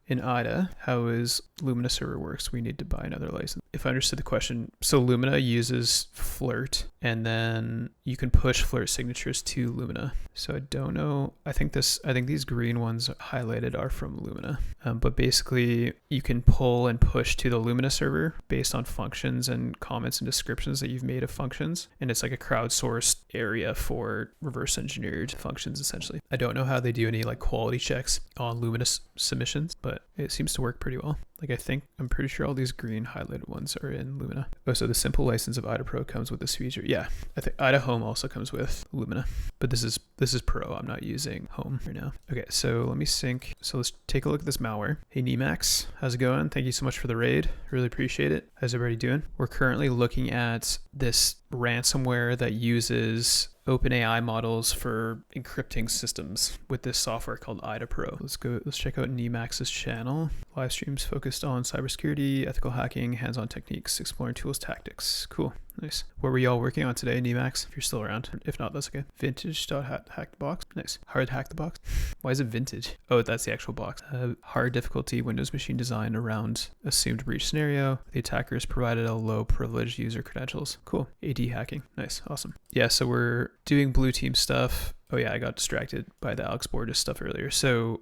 S1: In IDA, how is Lumina server works? We need to buy another license. If I understood the question, so Lumina uses Flirt and then you can push Flirt signatures to Lumina. So I don't know. I think these green ones highlighted are from Lumina. But basically, you can pull and push to the Lumina server based on functions and comments and descriptions that you've made of functions. And it's like a crowdsourced area for reverse engineered functions, essentially. I don't know how they do any like quality checks on Lumina submissions, but it seems to work pretty well. Like I'm pretty sure all these green highlighted ones are in Lumina. Oh, so the simple license of IDA Pro comes with this feature. Yeah, I think IDA Home also comes with Lumina, but this is Pro. I'm not using Home right now. Okay, so let me sync. So let's take a look at this malware. Hey Nemax, how's it going? Thank you so much for the raid. Really appreciate it. How's everybody doing? We're currently looking at this ransomware that uses OpenAI models for encrypting systems with this software called IDA Pro. Let's check out Nemax's channel. Live streams focused on cybersecurity, ethical hacking, hands-on techniques, exploring tools, tactics. Cool. Nice. What were y'all working on today, Nemax? If you're still around. If not, that's okay. Vintage.hack the box. Nice. Hard hack the box. Why is it vintage? Oh, that's the actual box. Hard difficulty Windows machine design around assumed breach scenario. The attackers provided a low privileged user credentials. Cool. AD hacking. Nice. Awesome. Yeah, so we're doing blue team stuff. Oh yeah, I got distracted by the Alex Borges stuff earlier. So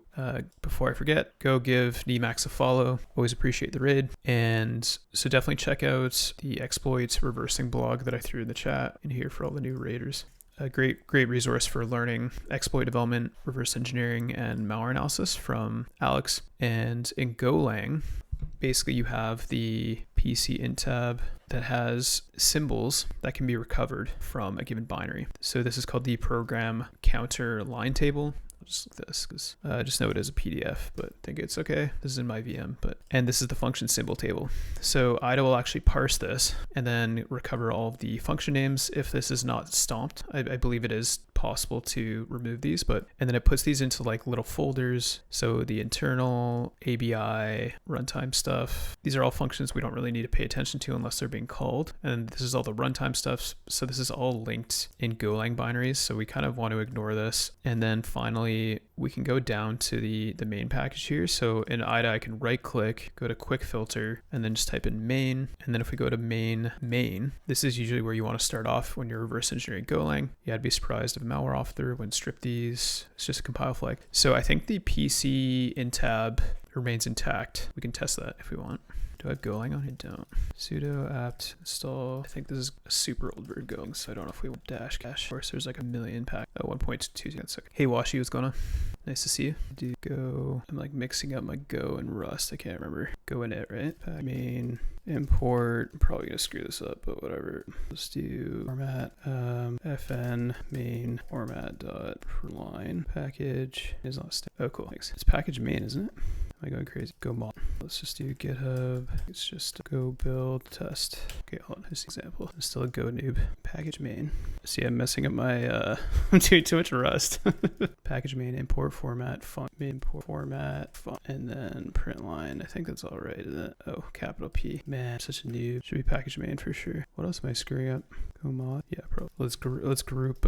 S1: before I forget, go give Nemax a follow. Always appreciate the raid. And so definitely check out the exploits reversing blog that I threw in the chat in here for all the new raiders. A great resource for learning exploit development, reverse engineering, and malware analysis from Alex. And in Golang, basically you have the pcintab that has symbols that can be recovered from a given binary. So this is called the program counter line table. I'll just look at this because I just know it is a PDF, but I think it's okay. This is in my VM, and this is the function symbol table. So IDA will actually parse this and then recover all of the function names if this is not stomped. I believe it is possible to remove these, and then it puts these into like little folders. So the internal ABI runtime stuff, these are all functions we don't really need to pay attention to unless they're being called. And this is all the runtime stuff. So this is all linked in Golang binaries. So we kind of want to ignore this. And then finally, we can go down to the main package here. So in IDA, I can right click, go to quick filter, and then just type in main. And then if we go to main, this is usually where you want to start off when you're reverse engineering Golang. Yeah, I'd be surprised if a malware author wouldn't strip these. It's just a compile flag. So I think the pcintab remains intact. We can test that if we want. Do I have Golang on? I don't. Sudo apt install. I think this is a super old version of Golang, so I don't know if we want dash cache. Of course, there's like a million pack. Oh, 1.2. That's okay. Hey, Washi, what's going on? Nice to see you. Do Go. I'm like mixing up my Go and Rust. I can't remember. Go init, right? Pack main import. I'm probably gonna screw this up, but whatever. Let's do format fn main format dot line package is not. Oh, cool. Thanks. It's package main, isn't it? Am I going crazy? Go mod. Let's just do GitHub. It's just go build test. Okay, hold on. Here's an example. I'm still a Go noob. Package main. See, I'm messing up my, I'm doing too much Rust. Package main, import format, font, import format, font, and then print line. I think that's all right, isn't it? Oh, capital P. Man, I'm such a noob. Should be package main for sure. What else am I screwing up? Go mod. Yeah, probably. Let's group,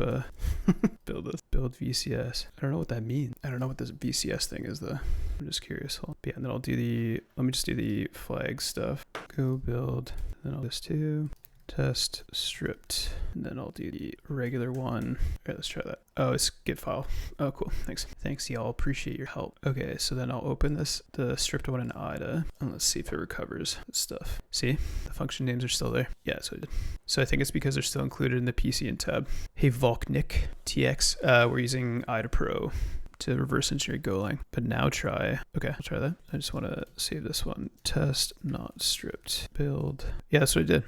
S1: build this. Build VCS. I don't know what that means. I don't know what this VCS thing is though. I'm just curious. But yeah, and then I'll do let me just do the flag stuff. Go build, then I'll do this too. Test stripped, and then I'll do the regular one. All right, let's try that. Oh, it's git file. Oh, cool. Thanks, y'all. Appreciate your help. Okay, so then I'll open the stripped one in IDA, and let's see if it recovers stuff. See, the function names are still there. Yeah, so I did. So I think it's because they're still included in the pcintab. Hey, Volknik TX. We're using IDA Pro to reverse engineer Golang, but now try. Okay, I'll try that. I just want to save this one. Test not stripped build. Yeah, that's what I did.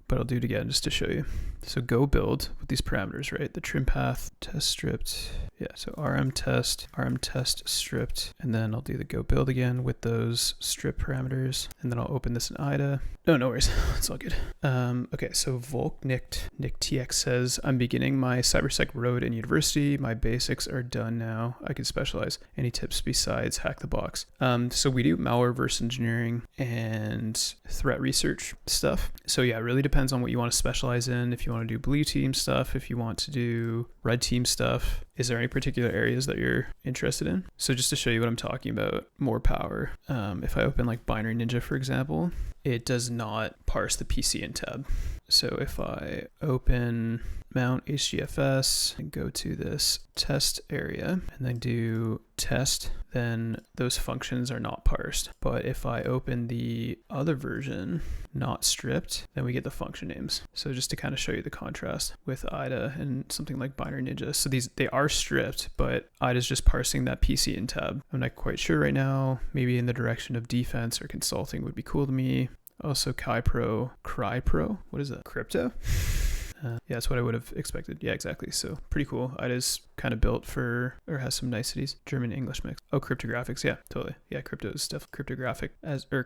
S1: But I'll do it again just to show you. So go build with these parameters, right? The trim path, test stripped. Yeah, so rm test stripped. And then I'll do the go build again with those strip parameters. And then I'll open this in IDA. No worries. It's all good. Okay, so Volknik Nick TX says, I'm beginning my cybersec road in university. My basics are done now. I can specialize. Any tips besides hack the box? So we do malware reverse engineering and threat research stuff. So yeah, it really depends on what you want to specialize in. If you want to do blue team stuff, if you want to do red team stuff. Is there any particular areas that you're interested in? So just to show you what I'm talking about, more power. If I open like Binary Ninja, for example, it does not parse the pcintab. So if I open mount HDFS and go to this test area and then do test, then those functions are not parsed. But if I open the other version, not stripped, then we get the function names. So just to kind of show you the contrast with IDA and something like Binary Ninja. So they are stripped, but IDA is just parsing that pcintab. I'm not quite sure right now. Maybe in the direction of defense or consulting would be cool to me. Also CryPro, what is that? Crypto? Yeah, that's what I would have expected. Yeah, exactly. So pretty cool. IDA's kind of built for, or has some niceties. German-English mix. Oh, cryptographics. Yeah, totally. Yeah, crypto is definitely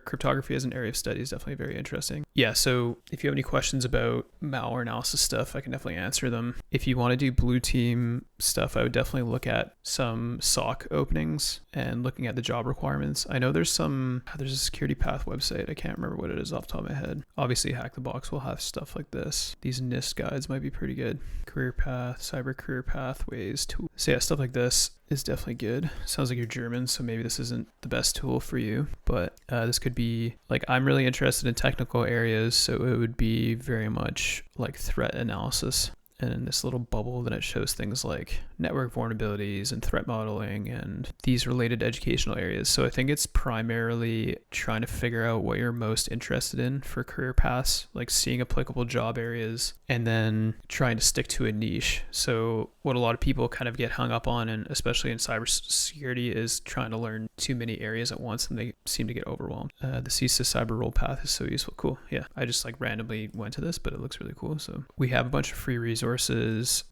S1: cryptography as an area of study is definitely very interesting. Yeah, so if you have any questions about malware analysis stuff, I can definitely answer them. If you want to do blue team stuff, I would definitely look at some SOC openings and looking at the job requirements. I know there's a security path website. I can't remember what it is off the top of my head. Obviously, Hack the Box will have stuff like this. These NIST guides might be pretty good. Career path, cyber career pathways, tool. So yeah, stuff like this is definitely good. Sounds like you're German, so maybe this isn't the best tool for you, but this could be, like, I'm really interested in technical areas, so it would be very much like threat analysis. And in this little bubble, then it shows things like network vulnerabilities and threat modeling and these related educational areas. So I think it's primarily trying to figure out what you're most interested in for career paths, like seeing applicable job areas and then trying to stick to a niche. So what a lot of people kind of get hung up on, and especially in cybersecurity, is trying to learn too many areas at once and they seem to get overwhelmed. The CISA cyber role path is so useful. Cool. Yeah, I just like randomly went to this, but it looks really cool. So we have a bunch of free resources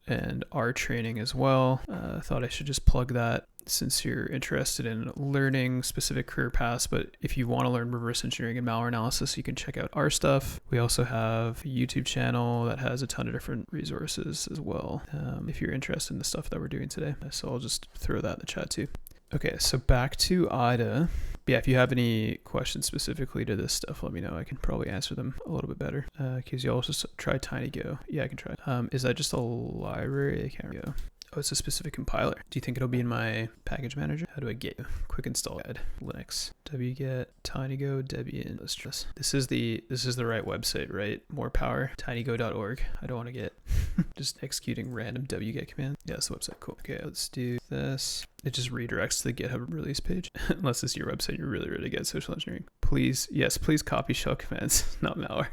S1: and our training as well. I thought I should just plug that since you're interested in learning specific career paths. But if you want to learn reverse engineering and malware analysis, you can check out our stuff. We also have a YouTube channel that has a ton of different resources as well, if you're interested in the stuff that we're doing today. So I'll just throw that in the chat too. Okay, so back to IDA. Yeah, if you have any questions specifically to this stuff, let me know. I can probably answer them a little bit better. Because you also try TinyGo. Yeah, I can try. Is that just a library? I can't remember. Oh, it's a specific compiler. Do you think it'll be in my package manager? How do I get you? Quick install guide. Linux. wget tinygo debian. Let's just. This is the right website, right? More power. tinygo.org. I don't want to get just executing random wget commands. Yeah, that's the website. Cool. Okay, let's do this. It just redirects to the GitHub release page. Unless this is your website, you're really, really good at social engineering. Please copy shell commands, not malware.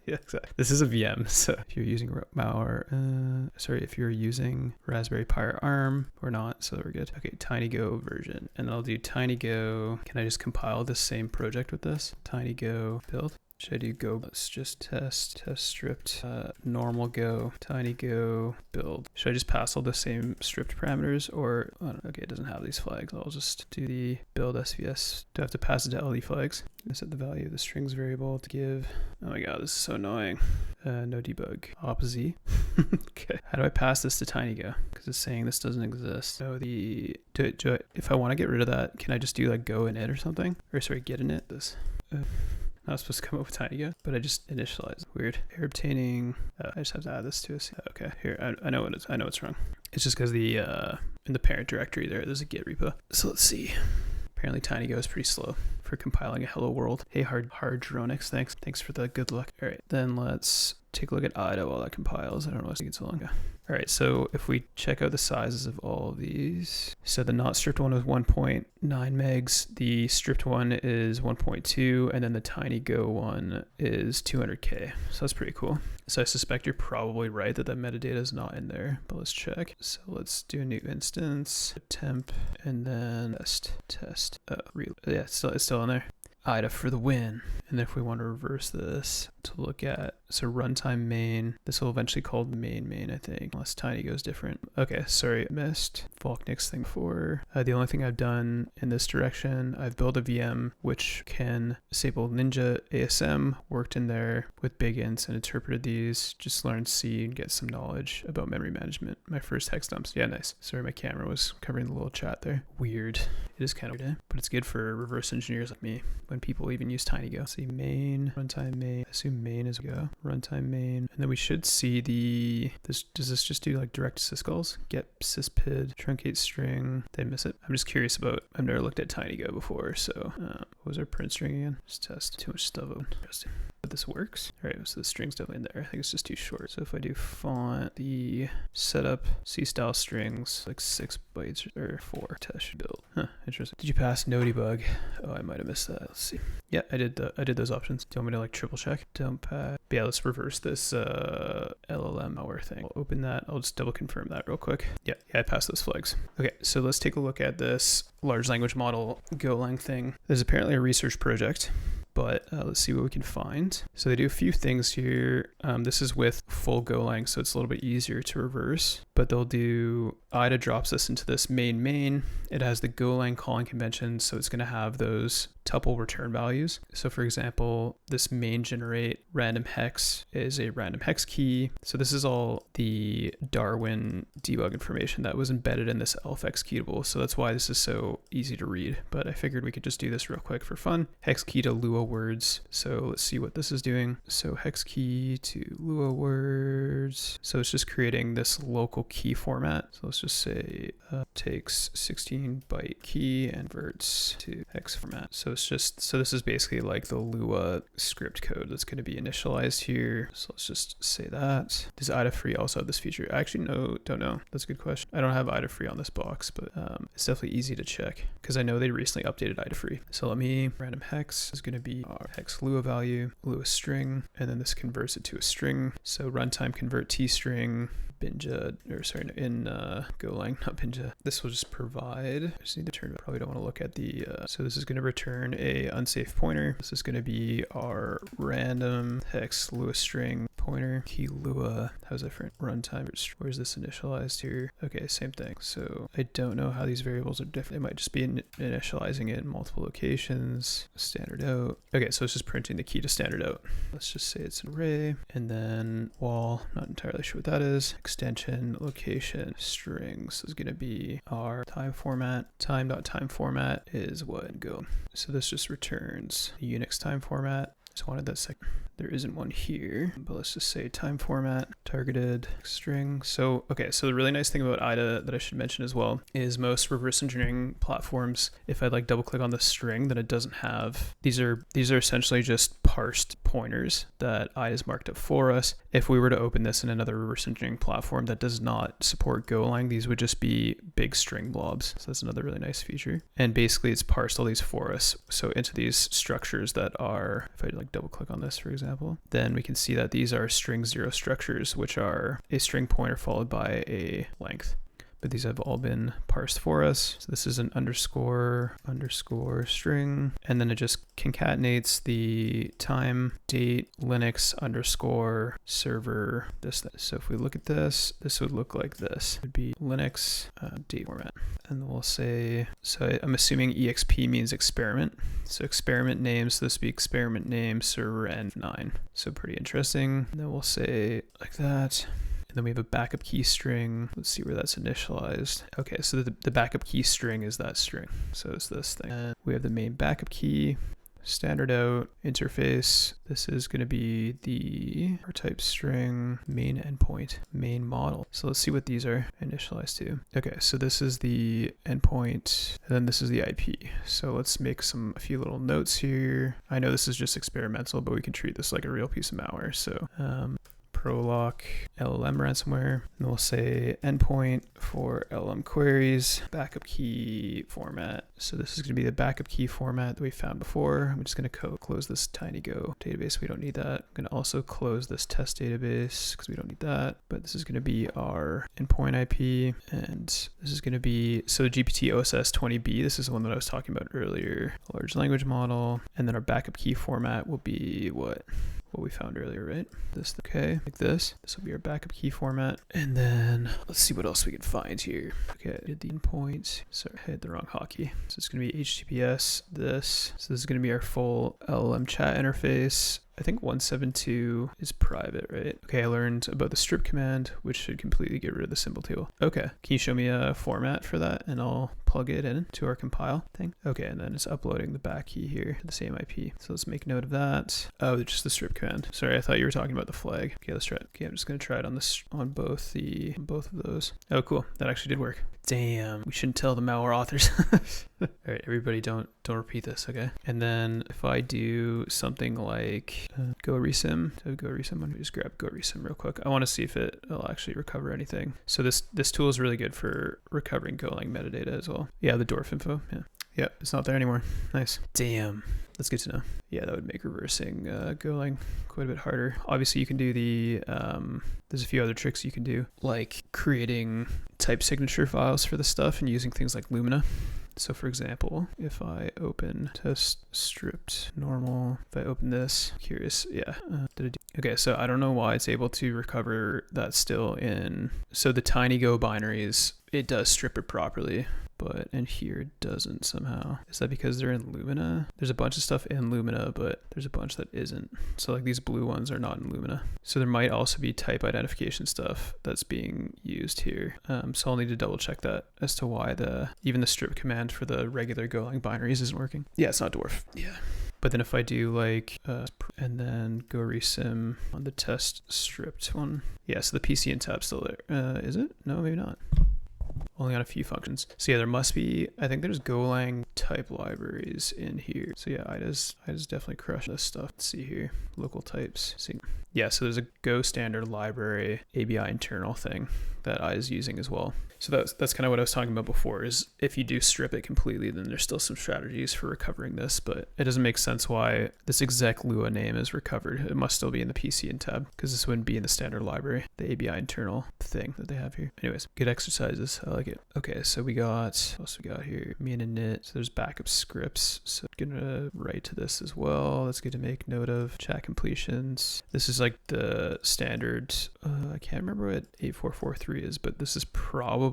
S1: Yeah, exactly. This is a VM, so if you're using malware, if you're using Raspberry Pi or ARM, or not, so we're good. Okay, TinyGo version, and then I'll do TinyGo. Can I just compile this same project with this? TinyGo build. Should I do go? Let's just test stripped, normal go, TinyGo build. Should I just pass all the same stripped parameters, or, oh, okay, it doesn't have these flags. I'll just do the build SVS. Do I have to pass it to LD flags? I set the value of the strings variable to give. Oh my god, this is so annoying. No debug. Op-Z. Okay. How do I pass this to TinyGo? Because it's saying this doesn't exist. So if I want to get rid of that, can I just do like go init or something? Or sorry, get init this. I was supposed to come up with TinyGo, but I just initialized. Weird. Error obtaining. I just have to add this to us. Okay, here. I know what's wrong. It's just because in the parent directory there's a Git repo. So let's see. Apparently TinyGo is pretty slow for compiling a hello world. Hey, Hardronix, thanks for the good luck. All right, then let's take a look at IDA while that compiles. I don't know what's taking so long. Okay. All right, so if we check out the sizes of all of these, so the not stripped one was 1.9 megs, the stripped one is 1.2, and then the TinyGo one is 200K. So that's pretty cool. So I suspect you're probably right that metadata is not in there, but let's check. So let's do a new instance, temp, and then test. Yeah, it's still in there. IDA for the win. And then if we want to reverse this to look at, so runtime main, this will eventually called main, I think, unless TinyGo is different. Okay, sorry, missed Volknick's thing before. The only thing I've done in this direction, I've built a VM which can disable Ninja ASM, worked in there with big ints and interpreted these, just learned C and get some knowledge about memory management. My first hex dumps. Yeah, nice. Sorry, my camera was covering the little chat there. Weird. It is kind of weird, but it's good for reverse engineers like me when people even use TinyGo. See main, runtime main, assume main is go, runtime main, and then we should see does this just do like direct syscalls? Get syspid, truncate string, did I miss it? I'm just curious about, I've never looked at TinyGo before, so what was our print string again? Just test, too much stuff open. this works. All right, so the string's definitely in there. I think it's just too short. So if I do font, the setup, C style strings, like 6 bytes or 4 test should build. Huh, interesting. Did you pass no debug? Oh, I might have missed that. Let's see. Yeah, I did those options. Do you want me to like triple check? Don't pass. But yeah, let's reverse this LLM malware thing. I'll open that. I'll just double confirm that real quick. Yeah, I passed those flags. Okay, so let's take a look at this large language model Golang thing. There's apparently a research project, but let's see what we can find. So they do a few things here. This is with full Golang, so it's a little bit easier to reverse, but they'll do IDA drops us into this main. It has the Golang calling conventions, so it's going to have those tuple return values. So for example, this main generate random hex is a random hex key. So this is all the Darwin debug information that was embedded in this elf executable. So that's why this is so easy to read, but I figured we could just do this real quick for fun. Hex key to Lua words. So let's see what this is doing. So hex key to Lua words. So it's just creating this local key format. So let's just say takes 16-byte key and converts to hex format. So it's just, so this is basically like the Lua script code that's going to be initialized here. So let's just say that. Does IDA free also have this feature? I actually don't know. That's a good question. I don't have IDA free on this box, but it's definitely easy to check because I know they recently updated IDA free. So let me, random hex is going to be our hex Lua value, Lua string, and then this converts it to a string. So runtime convert T string, Binja, or sorry, no, in Golang, not Binja. This will just provide, I just need to turn, probably don't want to look at the, so this is going to return a unsafe pointer. This is going to be our random hex Lua string pointer, key Lua. How's that for runtime? Where's this initialized here? Okay, same thing. So I don't know how these variables are different. It might just be initializing it in multiple locations. Standard out. Okay, so it's just printing the key to standard out. Let's just say it's an array, and then wall, not entirely sure what that is. Extension, location, strings is going to be our time format. Time.time format is what in Go. So this just returns a Unix time format. Just wanted that second. There isn't one here, but let's just say time format, targeted string. So, okay, so the really nice thing about IDA that I should mention as well is most reverse engineering platforms, if I like double click on the string, then it doesn't have, these are essentially just parsed pointers that IDA is marked up for us. If we were to open this in another reverse engineering platform that does not support Golang, these would just be big string blobs. So that's another really nice feature. And basically it's parsed all these for us. So into these structures that are, if I like double click on this, for example, then we can see that these are string 0 structures, which are a string pointer followed by a length. But these have all been parsed for us. So this is an underscore string, and then it just concatenates the time, date, Linux underscore server, this. So if we look at this, this would look like this. It would be Linux date format. And we'll say, so I'm assuming exp means experiment. So experiment name, so this would be experiment name, server n9. So pretty interesting. And then we'll say like that. And then we have a backup key string. Let's see where that's initialized. Okay, so the backup key string is that string. So it's this thing. And we have the main backup key, standard out, interface. This is going to be the our type string, main endpoint, main model. So let's see what these are initialized to. Okay, so this is the endpoint, and then this is the IP. So let's make a few little notes here. I know this is just experimental, but we can treat this like a real piece of malware. So PromptLock LLM ransomware, and we'll say endpoint for LLM queries, backup key format. So this is going to be the backup key format that we found before. I'm just going to close this tiny Go database. We don't need that. I'm going to also close this test database because we don't need that. But this is going to be our endpoint IP, and this is going to be, so GPT OSS 20B. This is the one that I was talking about earlier, large language model. And then our backup key format will be what we found earlier, right? This, okay, like this. This will be our backup key format. And then let's see what else we can find here. Okay, I did the endpoint. Sorry, I hit the wrong hotkey. So it's going to be HTTPS, this. So this is going to be our full LLM chat interface. I think 172 is private, right? Okay, I learned about the strip command, which should completely get rid of the symbol table. Okay, can you show me a format for that? And I'll plug it in to our compile thing. Okay, and then it's uploading the back key here to the same IP. So let's make note of that. Oh, just the strip command. Sorry, I thought you were talking about the flag. Okay, let's try it. Okay, I'm just gonna try it on both of those. Oh, cool. That actually did work. Damn, we shouldn't tell the malware authors. All right, everybody don't repeat this, okay? And then if I do something like GoResim, let me just grab GoResim real quick. I want to see if it'll actually recover anything. So this tool is really good for recovering Golang metadata as well. Yeah, the dwarf info, yeah. Yeah, it's not there anymore. Nice. Damn. That's good to know. Yeah, that would make reversing Golang quite a bit harder. Obviously, you can do there's a few other tricks you can do, like creating type signature files for the stuff and using things like Lumina. So for example, if I open test stripped normal, if I open this, curious, yeah. Okay, so I don't know why it's able to recover that still in, so the TinyGo binaries, it does strip it properly, but in here it doesn't somehow. Is that because they're in Lumina? There's a bunch of stuff in Lumina, but there's a bunch that isn't. So like these blue ones are not in Lumina. So there might also be type identification stuff that's being used here. So I'll need to double check that as to why even the strip command for the regular Golang binaries isn't working. Yeah, it's not dwarf. Yeah. But then if I do like, and then GoResim on the test stripped one. Yeah, so the pcintab still there. Is it? No, maybe not. Only on a few functions. So yeah, there must be, I think there's Golang type libraries in here. So yeah, IDA's definitely crushed this stuff. Let's see here, local types. See. Yeah, so there's a Go standard library ABI internal thing that IDA's using as well. So that's kind of what I was talking about before, is if you do strip it completely, then there's still some strategies for recovering this, but it doesn't make sense why this exec Lua name is recovered. It must still be in the pcintab because this wouldn't be in the standard library, the ABI internal thing that they have here. Anyways, good exercises. I like it. Okay, so what else we got here? Mean init. So there's backup scripts. So I'm gonna write to this as well. That's good to make note of. Chat completions. This is like the standard, I can't remember what 8443 is, but this is probably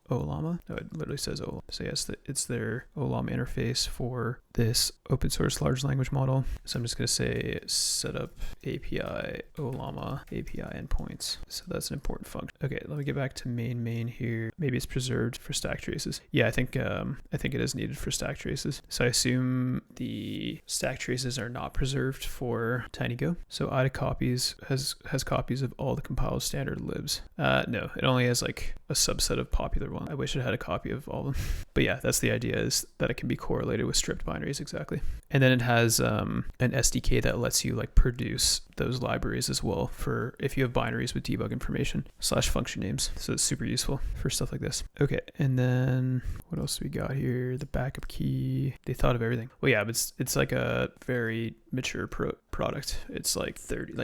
S1: Olama. No, it literally says Olama. So yes, it's their Olama interface for this open source large language model. So I'm just going to say set up API Olama API endpoints. So that's an important function. Okay, let me get back to main here. Maybe it's preserved for stack traces. Yeah, I think it is needed for stack traces. So I assume the stack traces are not preserved for TinyGo. So IDA copies has copies of all the compiled standard libs. No, it only has like a subset of popular ones. I wish it had a copy of all of them. But yeah, that's the idea, is that it can be correlated with stripped binaries exactly. And then it has an SDK that lets you like produce those libraries as well for if you have binaries with debug information / function names. So it's super useful for stuff like this. Okay, and then what else do we got here? The backup key. They thought of everything. Well, yeah, but it's like a very mature product. It's like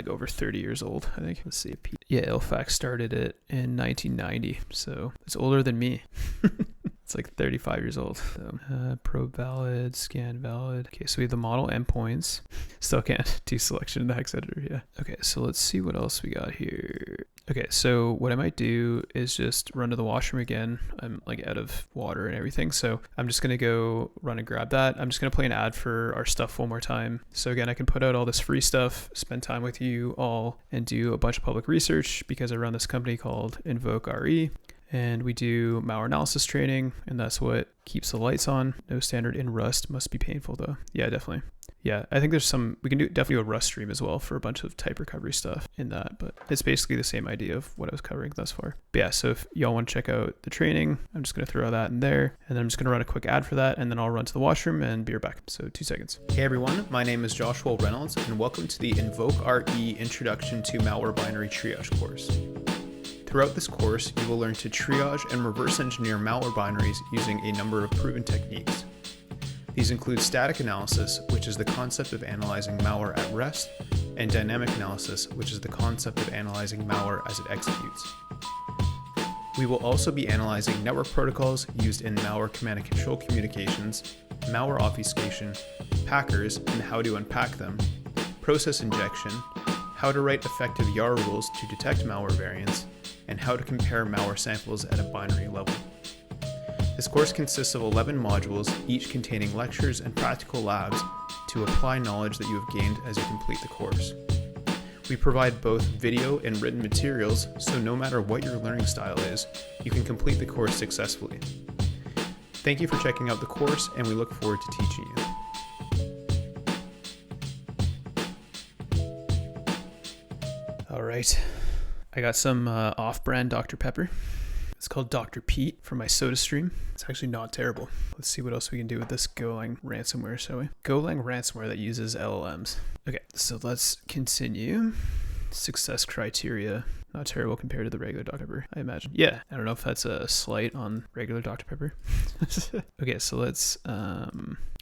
S1: over 30 years old, I think. Let's see. Yeah, Ilfax started it in 1990, so it's older than me. It's like 35 years old. So, probe valid, scan valid. Okay, so we have the model endpoints. Still can't do selection in the hex editor, yeah. Okay, so let's see what else we got here. Okay, so what I might do is just run to the washroom again. I'm like out of water and everything, so I'm just gonna go run and grab that. I'm just gonna play an ad for our stuff one more time. So again, I can put out all this free stuff, spend time with you all, and do a bunch of public research because I run this company called Invoke RE. And we do malware analysis training, and that's what keeps the lights on. No standard in Rust. Must be painful though. Yeah, definitely. Yeah, I think there's we can definitely do a Rust stream as well for a bunch of type recovery stuff in that, but it's basically the same idea of what I was covering thus far. But yeah, so if y'all want to check out the training, I'm just going to throw that in there, and then I'm just going to run a quick ad for that, and then I'll run to the washroom and be right back. So 2 seconds. Hey everyone, my name is Joshua Reynolds, and welcome to the Invoke RE Introduction to Malware Binary Triage course. Throughout this course, you will learn to triage and reverse engineer malware binaries using a number of proven techniques. These include static analysis, which is the concept of analyzing malware at rest, and dynamic analysis, which is the concept of analyzing malware as it executes. We will also be analyzing network protocols used in malware command and control communications, malware obfuscation, packers and how to unpack them, process injection, how to write effective YAR rules to detect malware variants, and how to compare malware samples at a binary level. This course consists of 11 modules, each containing lectures and practical labs to apply knowledge that you have gained as you complete the course. We provide both video and written materials, so no matter what your learning style is, you can complete the course successfully. Thank you for checking out the course, and we look forward to teaching you. All right. I got some off-brand Dr. Pepper. It's called Dr. Pete from my SodaStream. It's actually not terrible. Let's see what else we can do with this Golang ransomware, shall we? Golang ransomware that uses LLMs. Okay, so let's continue. Success criteria. Not terrible compared to the regular Dr. Pepper, I imagine. Yeah, I don't know if that's a slight on regular Dr. Pepper. Okay, so let's,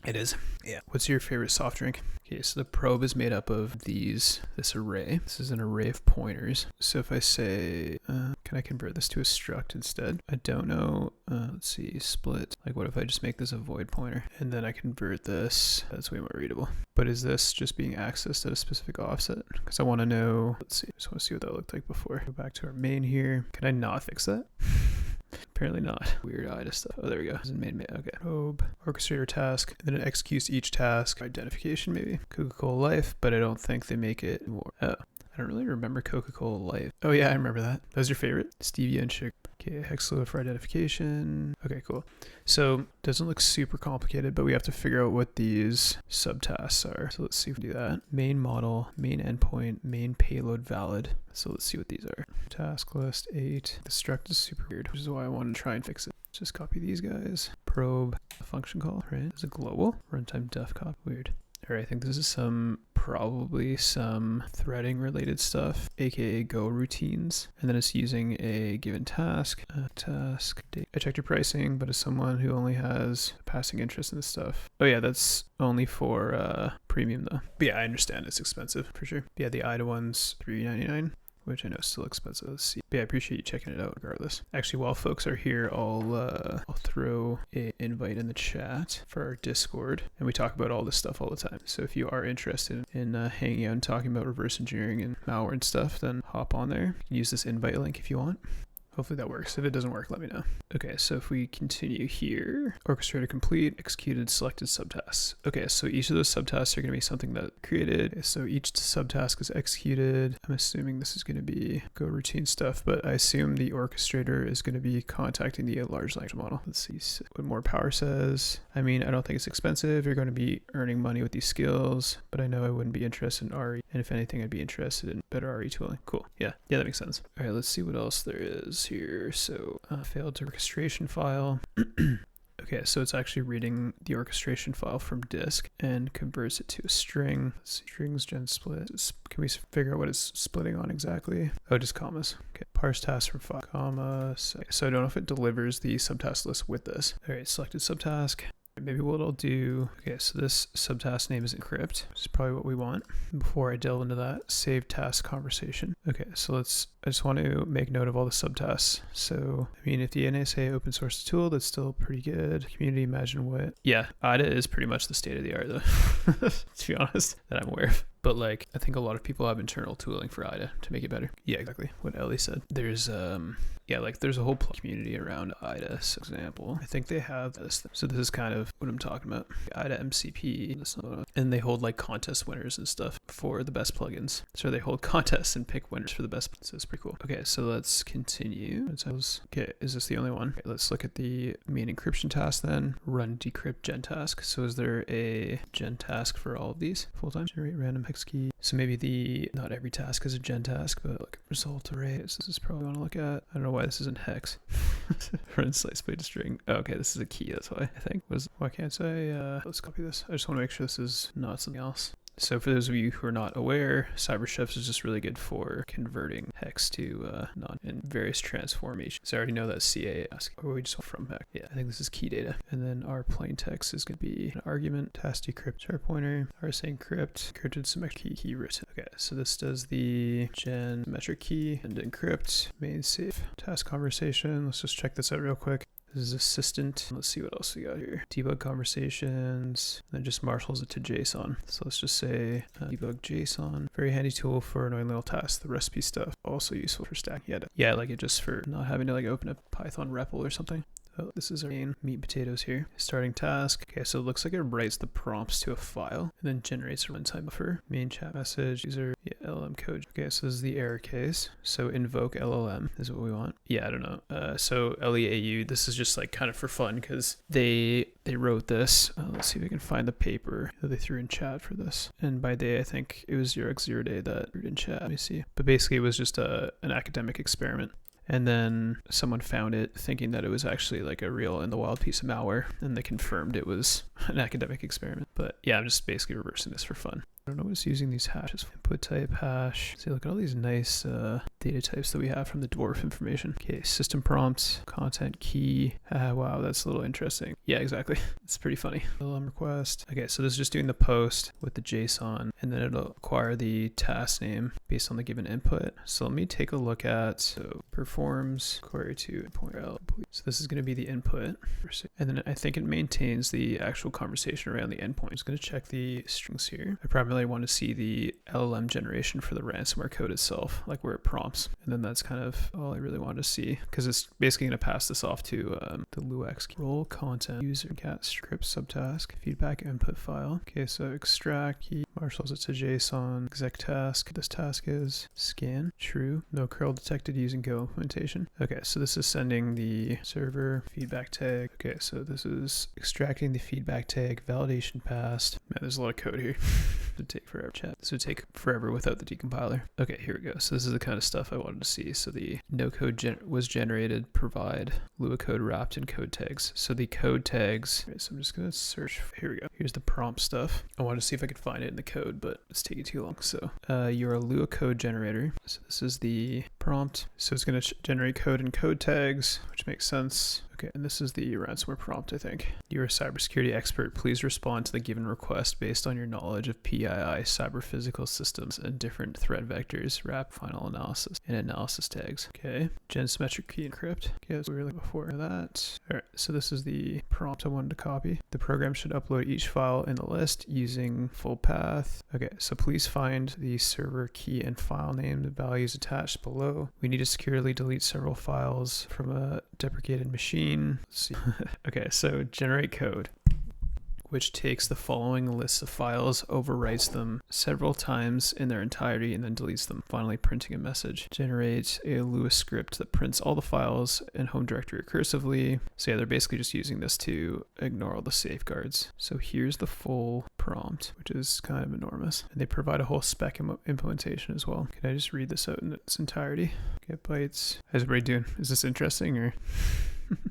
S1: it is. Yeah. What's your favorite soft drink? Okay, so the probe is made up of this array. This is an array of pointers. So if I say, can I convert this to a struct instead? I don't know. Let's see, split. Like what if I just make this a void pointer and then I convert this? That's way more readable. But is this just being accessed at a specific offset? Because I want to know, let's see, I just want to see what that looked like before. Go back to our main here. Can I not fix that? Apparently not. Weird IDA stuff. Oh, there we go. This is main. Okay. Probe, orchestrator task, and then it executes each task. Identification maybe. Coca-Cola Life, but I don't think they make it more. Oh, I don't really remember Coca-Cola Life. Oh yeah, I remember that. That was your favorite? Stevia and sugar. Okay, hex load for identification. Okay, cool. So doesn't look super complicated, but we have to figure out what these subtasks are. So let's see if we do that. Main model, main endpoint, main payload valid. So let's see what these are. Task list 8. The struct is super weird, which is why I want to try and fix it. Just copy these guys. Probe, a function call, right? Is it global? Runtime def copy. Weird. All right, I think this is probably some threading related stuff, aka Go routines. And then it's using a given task, date. I checked your pricing, but as someone who only has passing interest in this stuff. Oh yeah, that's only for premium though. But yeah, I understand it's expensive for sure. But yeah, the IDA one's $3.99. Which I know is still expensive. Let's see. But yeah, I appreciate you checking it out regardless. Actually, while folks are here, I'll throw an invite in the chat for our Discord. And we talk about all this stuff all the time. So if you are interested in hanging out and talking about reverse engineering and malware and stuff, then hop on there. You can use this invite link if you want. Hopefully that works. If it doesn't work, let me know. Okay, so if we continue here, orchestrator complete, executed, selected subtasks. Okay, so each of those subtasks are going to be something that created. So each subtask is executed. I'm assuming this is going to be Go routine stuff, but I assume the orchestrator is going to be contacting the large language model. Let's see what more power says. I mean, I don't think it's expensive. You're going to be earning money with these skills, but I know I wouldn't be interested in RE. And if anything, I'd be interested in better RE tooling. Cool. Yeah, that makes sense. All right, let's see what else there is here. So failed orchestration file. Okay, so it's actually reading the orchestration file from disk and converts it to a string. Let's see, strings gen split. Can we figure out what it's splitting on exactly? Oh, just commas. Okay, parse task from file, commas. So I don't know if it delivers the subtask list with this. All right, selected subtask. Maybe what I'll do, okay, so this subtask name is encrypt, which is probably what we want. Before I delve into that, save task conversation. Okay, so I just want to make note of all the subtasks. So, I mean, if the NSA open source tool, that's still pretty good. Community, imagine what. Yeah, IDA is pretty much the state of the art though, to be honest, that I'm aware of. But like, I think a lot of people have internal tooling for IDA to make it better. Yeah, exactly what Ellie said. There's, yeah, like there's a whole community around IDA. So for example, I think they have this thing. So this is kind of what I'm talking about. IDA MCP, and they hold like contest winners and stuff for the best plugins. So they hold contests and pick winners for the best. So it's pretty cool. Okay, so let's continue. Okay, is this the only one? Okay, let's look at the main encryption task then. Run decrypt gen task. So is there a gen task for all of these? Full time generate random hex key. So maybe not every task is a gen task, but like result array. So this is probably what I want to look at. I don't know why this isn't hex. Run slice by string. Oh, okay, this is a key. That's why I think. Why can't I say? Let's copy this. I just want to make sure this is not something else. So for those of you who are not aware, CyberChefs is just really good for converting hex to non in various transformations. So I already know that CA ask, or we just want from hex. Yeah, I think this is key data. And then our plain text is going to be an argument, task decrypt, char pointer, RSA encrypt, encrypted symmetric key written. Okay, so this does the gen metric key and encrypt, main safe, task conversation. Let's just check this out real quick. This is assistant. Let's see what else we got here. Debug conversations, and then just marshals it to JSON. So let's just say debug JSON. Very handy tool for annoying little tasks. The recipe stuff also useful for stacking. Yeah, I like it just for not having to like open a Python REPL or something. Oh, this is our main meat and potatoes here. Starting task. Okay, so it looks like it writes the prompts to a file and then generates a runtime buffer. Main chat message, user, yeah, LLM code. Okay, so this is the error case. So invoke LLM is what we want. Yeah, I don't know. So LEAU, this is just like kind of for fun because they wrote this. Let's see if we can find the paper that they threw in chat for this. And by day, I think it was 0x0 day that threw it in chat. Let me see. But basically it was just an academic experiment. And then someone found it thinking that it was actually like a real in the wild piece of malware, and they confirmed it was an academic experiment. But yeah, I'm just basically reversing this for fun. I don't know what's using these hashes. Input type hash. See, look at all these nice data types that we have from the dwarf information. Okay, system prompts, content key. Wow, that's a little interesting. Yeah, exactly. It's pretty funny. LLM request. Okay, so this is just doing the post with the JSON, and then it'll acquire the task name based on the given input. So let me take a look at, so performs query to endpoint. So this is going to be the input. And then I think it maintains the actual conversation around the endpoint. I'm just going to check the strings here. I primarily want to see the LLM generation for the ransomware code itself, like where it prompts. And then that's kind of all I really wanted to see, because it's basically going to pass this off to the LUX key. Role content, user cat script subtask, feedback input file. Okay, so extract key, marshals it to JSON, exec task. This task is scan, true, no curl detected using Go implementation. Okay, so this is sending the server feedback tag. Okay, so this is extracting the feedback tag, validation passed. Man, there's a lot of code here. It would take forever, chat. This would take forever without the decompiler. Okay, here we go. So this is the kind of stuff I wanted to see. So the no code was generated, provide Lua code wrapped in code tags. So the code tags, okay, so I'm just gonna search, here we go. Here's the prompt stuff. I wanted to see if I could find it in the code, but it's taking too long. So you're a Lua code generator. So this is the prompt. So it's gonna generate code and code tags, which makes sense. Okay, and this is the ransomware prompt, I think. You're a cybersecurity expert. Please respond to the given request based on your knowledge of PII, cyber physical systems, and different threat vectors, wrap, final analysis, and analysis tags. Okay, gen symmetric key encrypt. Okay, that's what we were looking before that. All right, so this is the prompt I wanted to copy. The program should upload each file in the list using full path. Okay, so please find the server key and file name values attached below. We need to securely delete several files from a deprecated machine. Let's see. Okay, so generate code, which takes the following lists of files, overwrites them several times in their entirety, and then deletes them, finally printing a message. Generate a Lua script that prints all the files in home directory recursively. So yeah, they're basically just using this to ignore all the safeguards. So here's the full prompt, which is kind of enormous. And they provide a whole spec implementation as well. Can I just read this out in its entirety? Get bytes. How's everybody doing? Is this interesting or?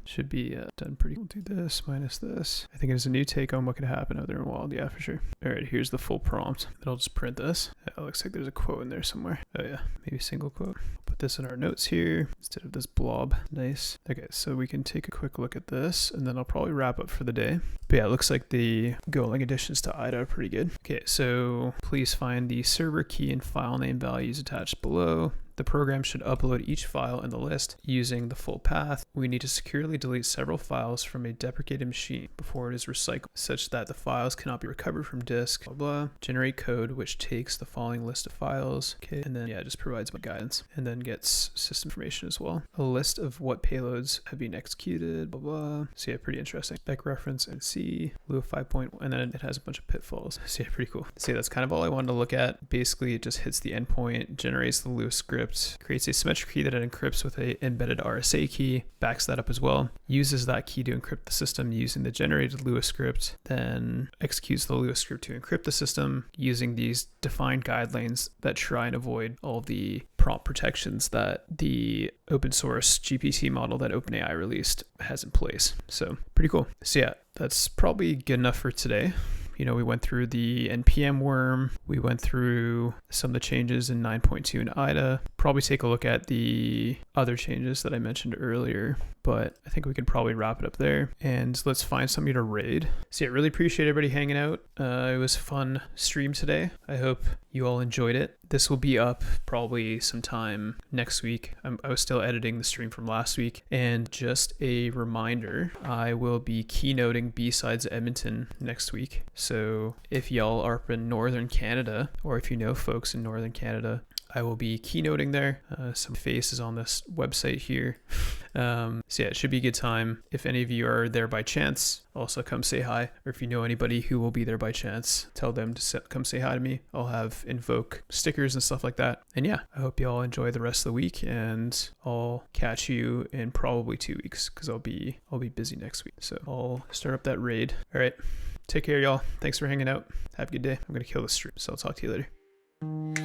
S1: Should be done pretty. We'll do this minus this. I think it is a new take on what could happen out there in wild. Yeah, for sure. All right, here's the full prompt. Then I'll just print this. It looks like there's a quote in there somewhere. Oh yeah, maybe a single quote. Put this in our notes here instead of this blob. Nice. Okay, so we can take a quick look at this, and then I'll probably wrap up for the day. But yeah, it looks like the Golang additions to IDA are pretty good. Okay, so please find the server key and file name values attached below. The program should upload each file in the list using the full path. We need to securely delete several files from a deprecated machine before it is recycled, such that the files cannot be recovered from disk, blah, blah. Generate code, which takes the following list of files. Okay, and then, yeah, it just provides my guidance and then gets system information as well. A list of what payloads have been executed, blah, blah. So yeah, pretty interesting. Spec reference and C, Lua 5.1, and then it has a bunch of pitfalls. So yeah, pretty cool. So yeah, that's kind of all I wanted to look at. Basically, it just hits the endpoint, generates the Lua script, creates a symmetric key that it encrypts with an embedded RSA key, backs that up as well, uses that key to encrypt the system using the generated Lua script, then executes the Lua script to encrypt the system using these defined guidelines that try and avoid all the prompt protections that the open source GPT model that OpenAI released has in place. So pretty cool. So yeah, that's probably good enough for today. You know, we went through the NPM worm, we went through some of the changes in 9.2 in IDA, probably take a look at the other changes that I mentioned earlier, but I think we could probably wrap it up there, and let's find somebody to raid. So yeah, really appreciate everybody hanging out. It was a fun stream today. I hope you all enjoyed it. This will be up probably sometime next week. I was still editing the stream from last week. And just a reminder, I will be keynoting B-Sides Edmonton next week. So if y'all are up in Northern Canada, or if you know folks in Northern Canada, I will be keynoting there. Some faces on this website here. So yeah, it should be a good time. If any of you are there by chance, also come say hi. Or if you know anybody who will be there by chance, tell them to come say hi to me. I'll have Invoke stickers and stuff like that. And yeah, I hope you all enjoy the rest of the week, and I'll catch you in probably 2 weeks because I'll be busy next week. So I'll start up that raid. All right, take care, y'all. Thanks for hanging out. Have a good day. I'm gonna kill this stream, so I'll talk to you later.